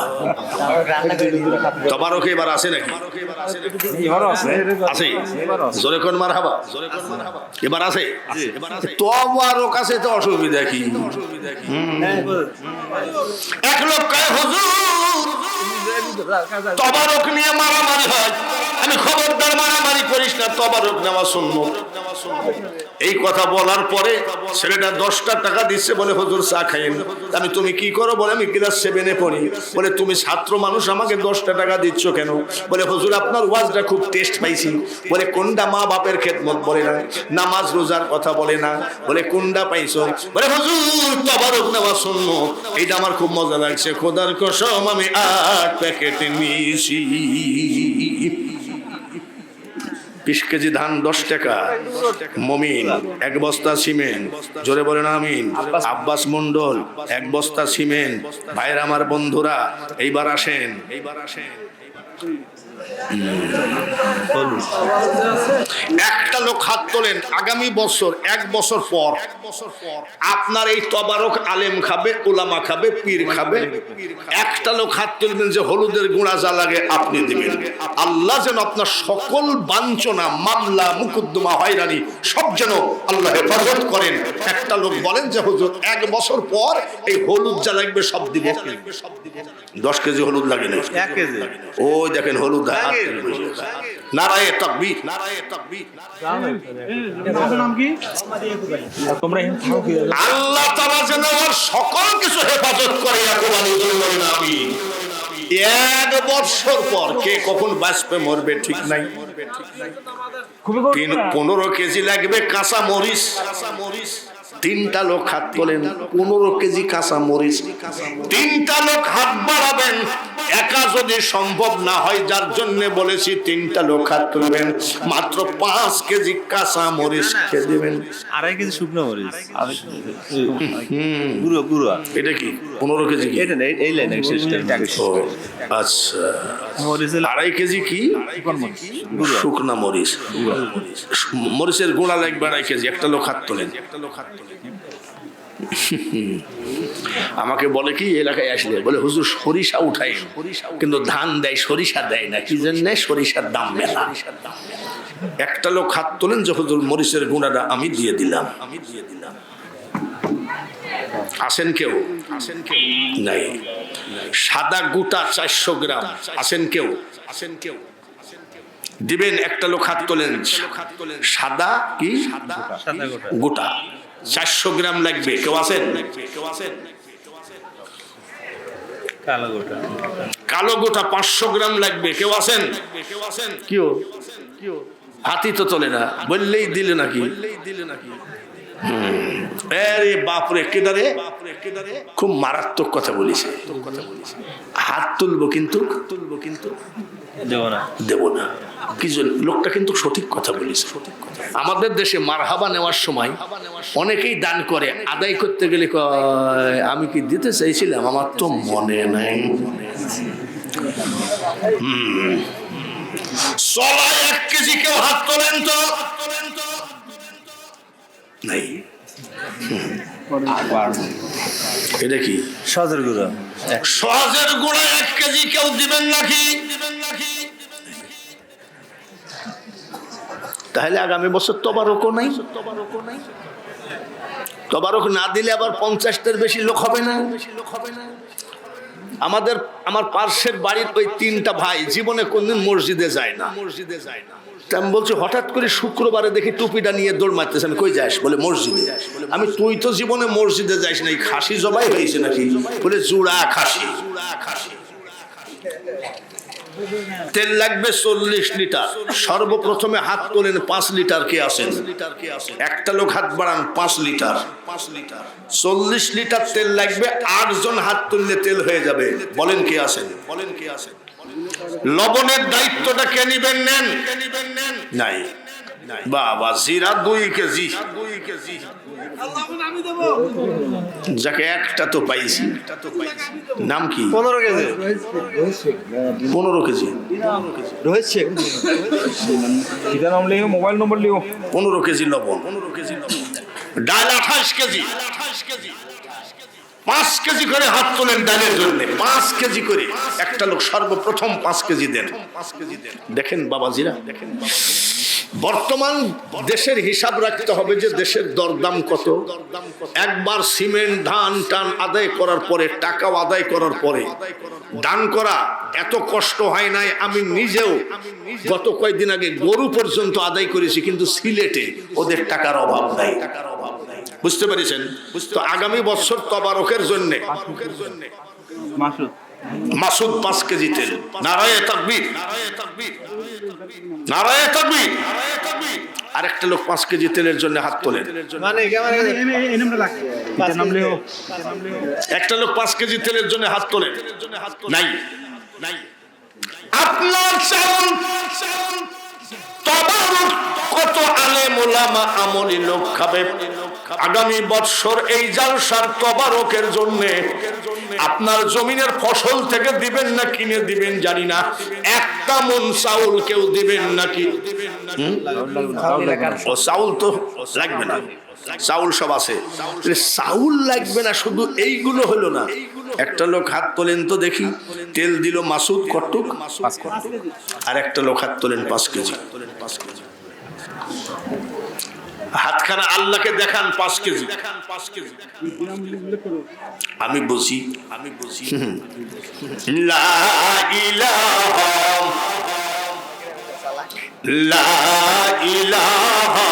তবারক এবার আছে নাকি? এবারও আছে। আছে, জোরে কোন মারহাবা। এবার আছে, তবারক আছে তো অসুবিধা কি? এক লোক কয় হুজুর তবারক নিয়ে মারামারি হয়। আমি খবরদার মারামারি করিস না, তবারক নেওয়া শুনবো। এই কথা বলার পরে ছেলেটা 10টা টাকা দিচ্ছে, বলে হুজুর চা খাইন। আমি তুমি কি করো? বলে আমি ক্লাস 7-এ পড়ি। বলে তুমি ছাত্র মানুষ, আমাকে 10টা টাকা দিচ্ছ কেন? বলে হুজুর আপনার ওয়াজটা খুব টেস্ট পাইছি। বলে কোনটা? মা বাপের খেদমত বলে না, নামাজ রোজার কথা বলে না। বলে কোনটা পাইছো? বলে হুজুর তবারক নেওয়া শুনবো। এইটা আমার খুব মজা লাগছে। খোদার কসম আমি 8 প্যাকেট নিয়েছি। 20 কেজি ধান 10 টাকা, মমিন 1 বস্তা সিমেন্ট, জোরে বলেন আমিন। আব্বাস মন্ডল 1 বস্তা সিমেন্ট। ভাইয়ের আমার বন্ধুরা এইবার আসেন, একটা লোক হাত তোলেন। আগামী বছর 1 বছর পর আপনার এই তবারক আলেম খাবে, উলামা খাবে, পীর খাবে। একটা লোক হাত তুলবেন যে হলুদের গুঁড়া যা লাগে আপনি দিবেন। আল্লাহ যেন আপনার সকল বাঞ্ছনা, মামলা, মুকদ্দমা, হয়রানি সব যেন আল্লাহ হেফাজত করেন। একটা লোক বলেন যে হুজুর 1 বছর পর এই হলুদ যা লাগবে সব দিব। 10 কেজি হলুদ লাগে না, 1 কেজি। ওই দেখেন হলুদ। নারায়ে তাকবীর, নারায়ে তাকবীর। আল্লাহ তাআলা যেন ওর সকল কিছু হেফাজত করে। আমিন। 1 বছর পর কে কখন বাঁচবে মরবে ঠিক নাই। 15 কেজি লাগবে কাঁচা মরিচ। 3টা লোক হাত তোলেন, 15 কেজি কাঁচা মরিচ। 3টা লোক হাত বাড়াবেন। একা যদি সম্ভব না হয়, যার জন্য বলেছি 3টা লোক হাত তুলবেন, মাত্র 5 কেজি কাঁচা মরিচ খেয়ে দেবেন। 2.5 কেজি শুকনো মরিচ, গুঁড়ো গুঁড়ো। এটা কি 15 কেজি? এটা না, এই লাইন সিস্টেম। আচ্ছা, মরিচ 2.5 কেজি কি শুকনা মরিচ। মরিচের গুঁড়া লাগবে 2.5 কেজি। একটা লোক হাত তোলেন। আমাকে বলে কি এলাকায় আসলে বলে হুজুর সরিষা উঠাই, কিন্তু ধান দেয় সরিষা দেয় না, কি জন্য? সরিষার দাম মেলা। একটা লোক হাত তোলেন যে হুজুর মরিচের গুঁড়াটা আমি দিয়ে দিলাম। আসেন কেউ? নাই। সাদা গোটা 400 গ্রাম আসেন কেউ? দিবেন? একটা লোক হাত তোলেন। সাদা কি গোটা 400 গ্রাম লাগবে। কেউ আছেন? কালো গোটা 500 গ্রাম লাগবে। কেউ আছেন? কেউ হাতি তো তোলে না, বললেই দিলে নাকি। আরে বাপরে, কেদারে খুব মারাত্মক কথা বলিছে। হাত তুলবো কিন্তু দেব না। কি জন্য? লোকটা কিন্তু সঠিক কথা বলেছে। আমাদের দেশে মারহাবা নেওয়ার সময় অনেকেই দান করে, আদায় করতে গেলে কয় আমি কি দিতে চাইছিলাম, আমার তো মনে নাই। সলাই 1 কেজি কেউ হাত তোলেন তো? নাই। এটা কি? সজের গুঁড়ো। সজের গুঁড়া 1 কেজি কেউ দিবেন নাকি? তাহলে আগামী বছর তবারকও নাই। তবারক না দিলে আবার 50টার বেশি লোক হবে না। আমার পার্শ্বের বাড়ির ওই 3টা ভাই জীবনে কোনদিন মসজিদে যায় না। আমি বলছি হঠাৎ করে শুক্রবারে দেখি টুপিটা নিয়ে দৌড় মারতেছে। আমি কই যাস? বলে মসজিদে। আমি তুই তো জীবনে মসজিদে যাইস না, খাসি জবাই হয়েছে নাকি? বলে জুড়া খাসি। তেল লাগবে 40 লিটার। সর্বপ্রথমে হাত তোলেন 5 লিটার। কে আছেন? একটা লোক হাত বাড়ান। 5 লিটার। 40 লিটার তেল লাগবে। 8 জন হাত তুললে তেল হয়ে যাবে। বলেন কে আছেন? লবণের দায়িত্বটা কে নিবেন? নেন নাই। বাবা, জিরা 2 কেজি। যাকে একটা তো পাইছি। নাম কি? 15 কেজি। 15 কেজি। মোবাইল নম্বর লিও। 15 কেজি লবণ। ডাল 28 কেজি। 5 কেজি করে হাত তোলেন ডালের জন্য। 5 কেজি করে একটা লোক সর্বপ্রথম 5 কেজি দেন। দেখেন বাবাজিরা, বর্তমান দেশের হিসাব রাখতে হবে যে দেশের দরদাম কত। একবার সিমেন্ট ধান টান আদায় করার পরে, টাকাও আদায় করার পরে দান করা এত কষ্ট হয় নাই। আমি নিজেও গত কয়েকদিন আগে গরু পর্যন্ত আদায় করেছি, কিন্তু সিলেটে ওদের টাকার অভাব নাই। বুঝতে পেরেছেন? তো আগামী বছর তবারকের জন্য মাসুদ 5 কেজি তেল। নারায়ে তাকবীর, নারায়ে তাকবীর। আরেকটা লোক 5 কেজি তেলের জন্য হাত তোলেন। একটা লোক 5 কেজি তেলের জন্য হাত তোলেন। নাই। আপনার চাউল তবারক ওলামা আমলি লোক খাবে। আগামী বছর এই জালসার তবারকের জন্য আপনার জমিনের ফসল থেকে দিবেন না কিনে দিবেন জানি না, একটা মন চাউল কেউ দিবেন নাকি? ও চাউল তো লাগবে না, চাউল সব আছে, চাউল লাগবে না, শুধু এইগুলো হলো না। একটা লোক হাত তোলেন তো দেখি, তেল দিল মাসুদ কটুক, আর একটা লোক হাত তোলেন 5 কেজি। হাতখানা আল্লাহকে দেখান 5 কেজি। আমি বুঝি লা ইলাহা লা ইলাহা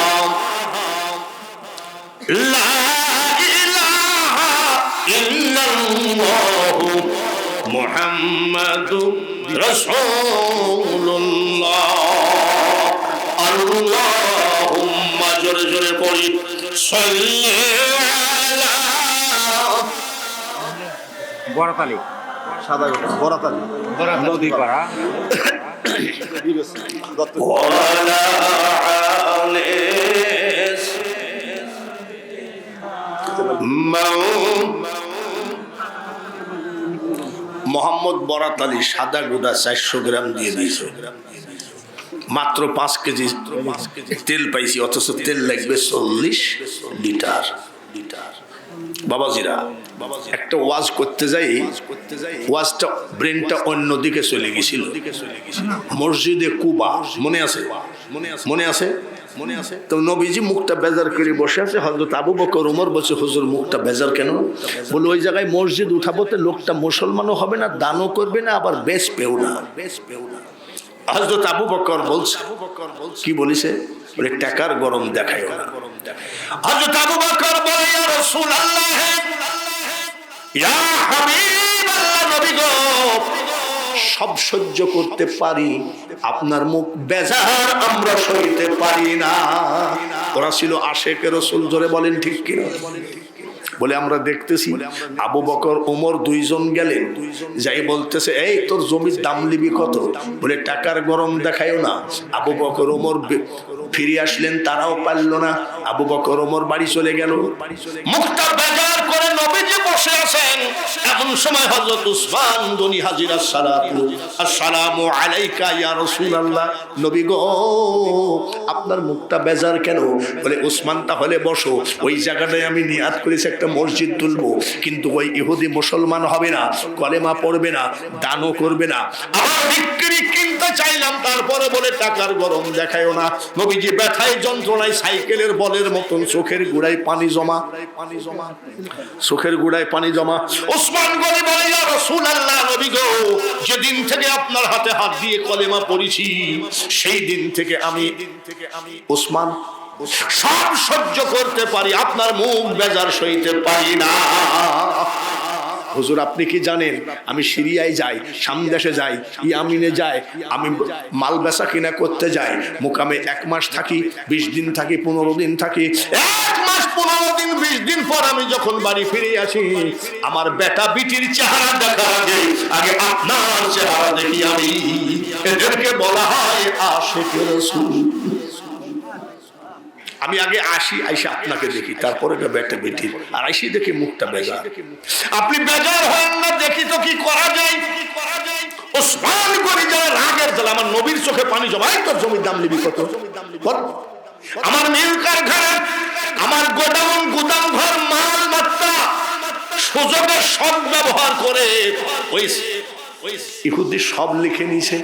লা ইলাহা ইল্লাল্লাহু মুহাম্মাদুর রাসূলুল্লাহ। আল্লাহুম্মা জোরে জোরে পড়ি সাল্লি আলা বরাতালি সাদা বরাতালি নদী পাড়া ওয়ালা আলি মোহাম্মদ বরাত আলী সাদা গুঁড়া 400 গ্রাম দিয়ে দিয়েছে, মাত্র 5 কেজি তেল পাইছি, অথচ তেল লাগবে 40 লিটার। বাবাজিরা, একটা ওয়াজ করতে যাই, ওয়াজটা ব্রেনটা অন্যদিকে চলে গেছিল। মসজিদে কুবা মনে আছে? মনে আছে তো নবীজি মুখটা বেজার করে বসে আছে। হযরত আবু বকর ওমর বলছে, হুজুর মুখটা বেজার কেন? বলে ওই জায়গায় মসজিদ উঠাবো তো লোকটা মুসলমানও হবে না, দানও করবে না, আবার বেশ পেও না। হযরত আবু বকর বলছে, কি বলিছে? বলে টাকার গরম দেখায় না। হযরত আবু বকর বলে, ইয়া রাসূলুল্লাহ, ইয়া হাবিবাল্লাহ, নবী গো, সব সহ্য করতে পারি, আপনার মুখ বেজার আমরা সইতে পারি না। ওরা ছিল আশেকের রাসূল, জোরে বলেন ঠিক কিনা? বলে আমরা দেখতেছি আবু বকর ওমর 2 জন গেলেন, যাই বলতেছে, এই তোর জমির দাম লিবি কত? বলে টাকার গরম দেখায়ও না। আবু বকর ওমর ফিরে আসলেন, তারাও পারল না। আবু বকর ওমর বাড়ি চলে গেল, মুখটা বেজার করে নবীজি বসে আছেন। এমন সময় হযরত উসমান গনি হাজির, আসসালামু আলাইকা ইয়া রাসূলুল্লাহ। নবী গো, আপনার মুখটা বেজার কেন? বলে উসমান, তাহলে বসো, ওই জায়গাটায় আমি নিয়াত করেছি একটা মসজিদ তুলবো, কিন্তু ওই ইহুদি মুসলমান হবে না, কলেমা পড়বে না, দানও করবে না। আমার বিক্রি কিনতে চাইলাম, তারপরে বলে টাকার গরম দেখায়ও না। নবীজি ব্যথায় যন্ত্রণায় সাইকেলের বলের মতন চোখের গুড়ায় পানি জমা, চোখের গুড়ায় পানি জমা। ওসমান গনি বলে, ইয়া রাসূলুল্লাহ, নবী গো, যেদিন থেকে আপনার হাতে হাত দিয়ে কলেমা পড়েছি, সেই দিন থেকে আমি ওসমান সব সহ্য করতে পারি, আপনার মুখ বেজার সইতে পারি না। হুজুর, আপনি কি জানেন আমি সিরিয়ায় যাই, সামদেশে যাই, ইয়ামিনে যাই, আমি মাল বেচা কিনা করতে যাই, মুকামে 1 মাস থাকি, 20 দিন থাকি, 15 দিন থাকি। 1 মাস 15 দিন 20 দিন পর আমি যখন বাড়ি ফিরে আসি, আমার বেটা বিটির চেহারা দেখার আগে আগে আপনার চেহারা দেখি আমি। এদেরকে বলা হয় আশিকের রাসূল। আমি আগে আসি, আইসা আপনাকে দেখি, তারপরে বেটা বেটির, আর আইসি দেখি মুখটা বেজার। আপনি বেজার হন না, দেখি তো কি করা যায়। ওসমান গনি যারা রাগের জ্বালা, আমার নবীর চোখে পানি জমায়, তোর জমির দাম নিবি কত? আমার মিল কারখানা, আমার গোডাউন, গুদাম ঘর, মাল মাত্রা, সুযোগের সব ব্যবহার করে ওই ইহুদি সব লিখে নিয়েছে,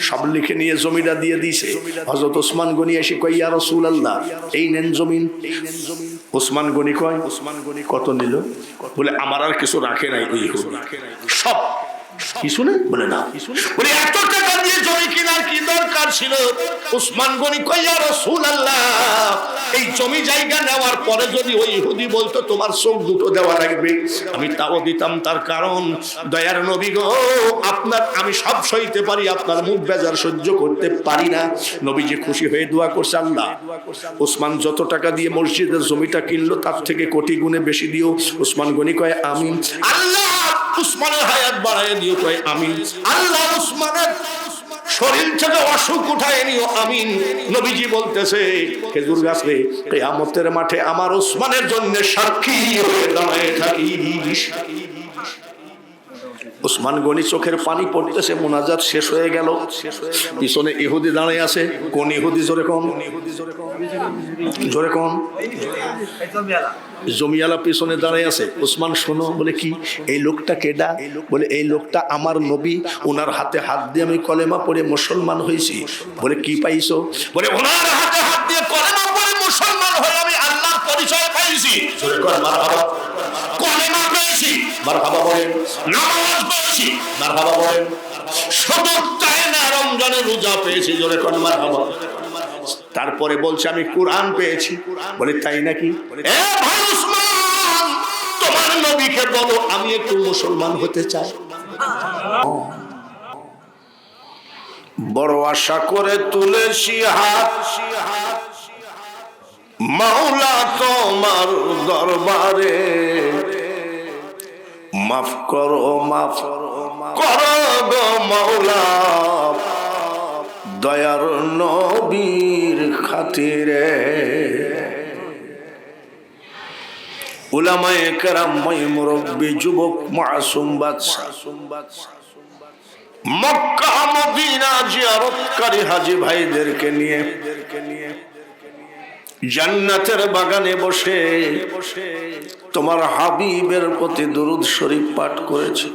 সব লিখে নিয়ে জমিটা দিয়ে দিয়েছে। হযরত ওসমান গনি এসে কয়, ইয়া রাসূলুল্লাহ, এই নেন জমিন। ওসমান গনি কয়, কত নিল? বলে আমার আর কিছু রাখে নাই ওই ইহুদি, সব কিছু না। বলে না, বলে এত টাকা দিয়ে জমি কেনার কি দরকার ছিল? ওসমান গনি কয়, ইয়া রাসূলুল্লাহ, এই জমি জায়গা নেওয়ার পরে যদি ওই ইহুদি বলতো তোমার চোখ দুটো দেওয়া লাগবে, আমি তাও দিতাম। তার কারণ, দয়ার নবী গো, আপনার আমি সব সইতে পারি, আপনার মুখ বেজার সহ্য করতে পারি না। নবীজি খুশি হয়ে দোয়া করছে, আল্লাহ, ওসমান যত টাকা দিয়ে মসজিদের জমিটা কিনলো তার থেকে কোটি গুণে বেশি দিও। ওসমান গনি কয় আমিন। আল্লাহ উসমানের হায়াত বাড়ায় দিও, কয় আমিন। আল্লাহ উসমানের শরীর থেকে অসুখ উঠায় নিও আমিন। নবীজি বলতেছে খেজুর গাছে কিয়ামতের মাঠে আমার ওসমানের জন্য সাক্ষী হয়ে দাঁড়ায় থাকিস। ওসমান গনি চোখের পানি পড়তেছে, মোনাজাত শেষ হয়ে গেল, পিছনে ইহুদি দাঁড়িয়ে আছে। কোন ইহুদি? জোরে কোন, জোরে কোন। জমিয়ালা পিছনে দাঁড়িয়ে আছে। ওসমান শোনো, বলে কি? এই লোকটা কেডা? বলে এই লোকটা আমার নবী, ওনার হাতে হাত দিয়ে আমি কলেমা পড়ে মুসলমান হয়েছি। বলে কি পাইছো? বলে ওনার হাতে হাত দিয়ে কলেমা পড়ে মুসলমান হয়ে আমি আল্লাহর পরিচয় পাইছি। জোরে কর মারহাবা। কলেমা পেয়েছি, মারহাবা বলেন। নামাজ পেয়েছি, মারহাবা বলেন। শুধু তাই না, রমজানের রোজা পেয়েছি, জোরে কর মারহাবা। তারপরে বলছে আমি কোরআন পেয়েছি। বলে তাই নাকি? এ ভাই উসমান, তোমার নবীকে বলো আমি একটু মুসলমান হতে চাই। বড় আশা করে তুলেছি হাত, মাওলা তোমার দরবারে, মাফ করো, মাফ করো গো মাওলা, দয়ার নবীর খাতিরে। উলামায়ে কেরাম, মুরব্বী, যুবক, মাসুম বাদশা, মক্কা মদিনা জিয়ারতকারী হাজী ভাইদেরকে নিয়ে জান্নাতের বাগানে বসে তোমার হাবিবের প্রতি দুরূদ শরীফ পাঠ করেছি।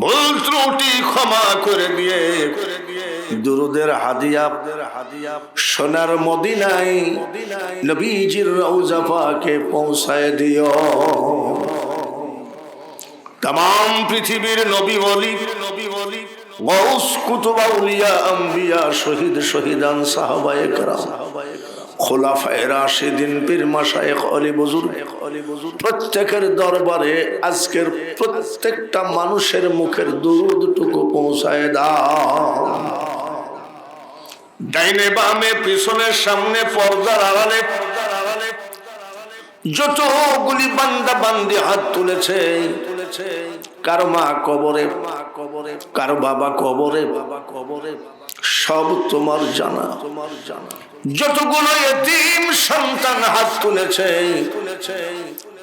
ভুল ত্রুটি ক্ষমা করে দিয়ে দুরূদের হাদিয়া সোনার মদিনায় নবীজির রওজা পাকে পৌঁছায় দিও। तमाम পৃথিবীর নবী ওলি, গাউস, কুতুব, আউলিয়া, আম্বিয়া, শহীদ, শহীদান, সাহাবায়ে কেরাম, খোলাফায়ে রাশিদিন, পীর, মাশায়েখ, অলি বুজুর্গ, প্রত্যেকের দরবারে আজকের প্রত্যেকটা মানুষের মুখের দুরূদটুকু পৌঁছায় দাও। ডাইনে বামে, পিছনে সামনে, পর্দার আড়ালে যতগুলি বান্দা বান্দি হাত তুলেছে, কারো মা কবরে, কারো বাবা কবরে, সব তোমার জানা। যতগুলো এতিম সন্তান হাত তুলেছে,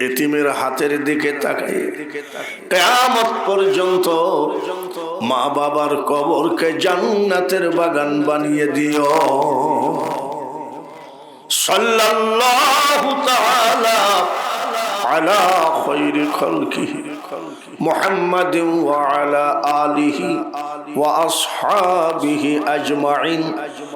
এতিমের হাতের দিকে তাকাই কিয়ামত পর্যন্ত মা বাবার কবরকে জান্নাতের বাগান বানিয়ে দিও। সাল্লাল্লাহু তাআলা আলা খায়রি খালকিহি মুহাম্মাদিন ওয়া আলা আলিহি ওয়া আসহাবিহি আজমাইন।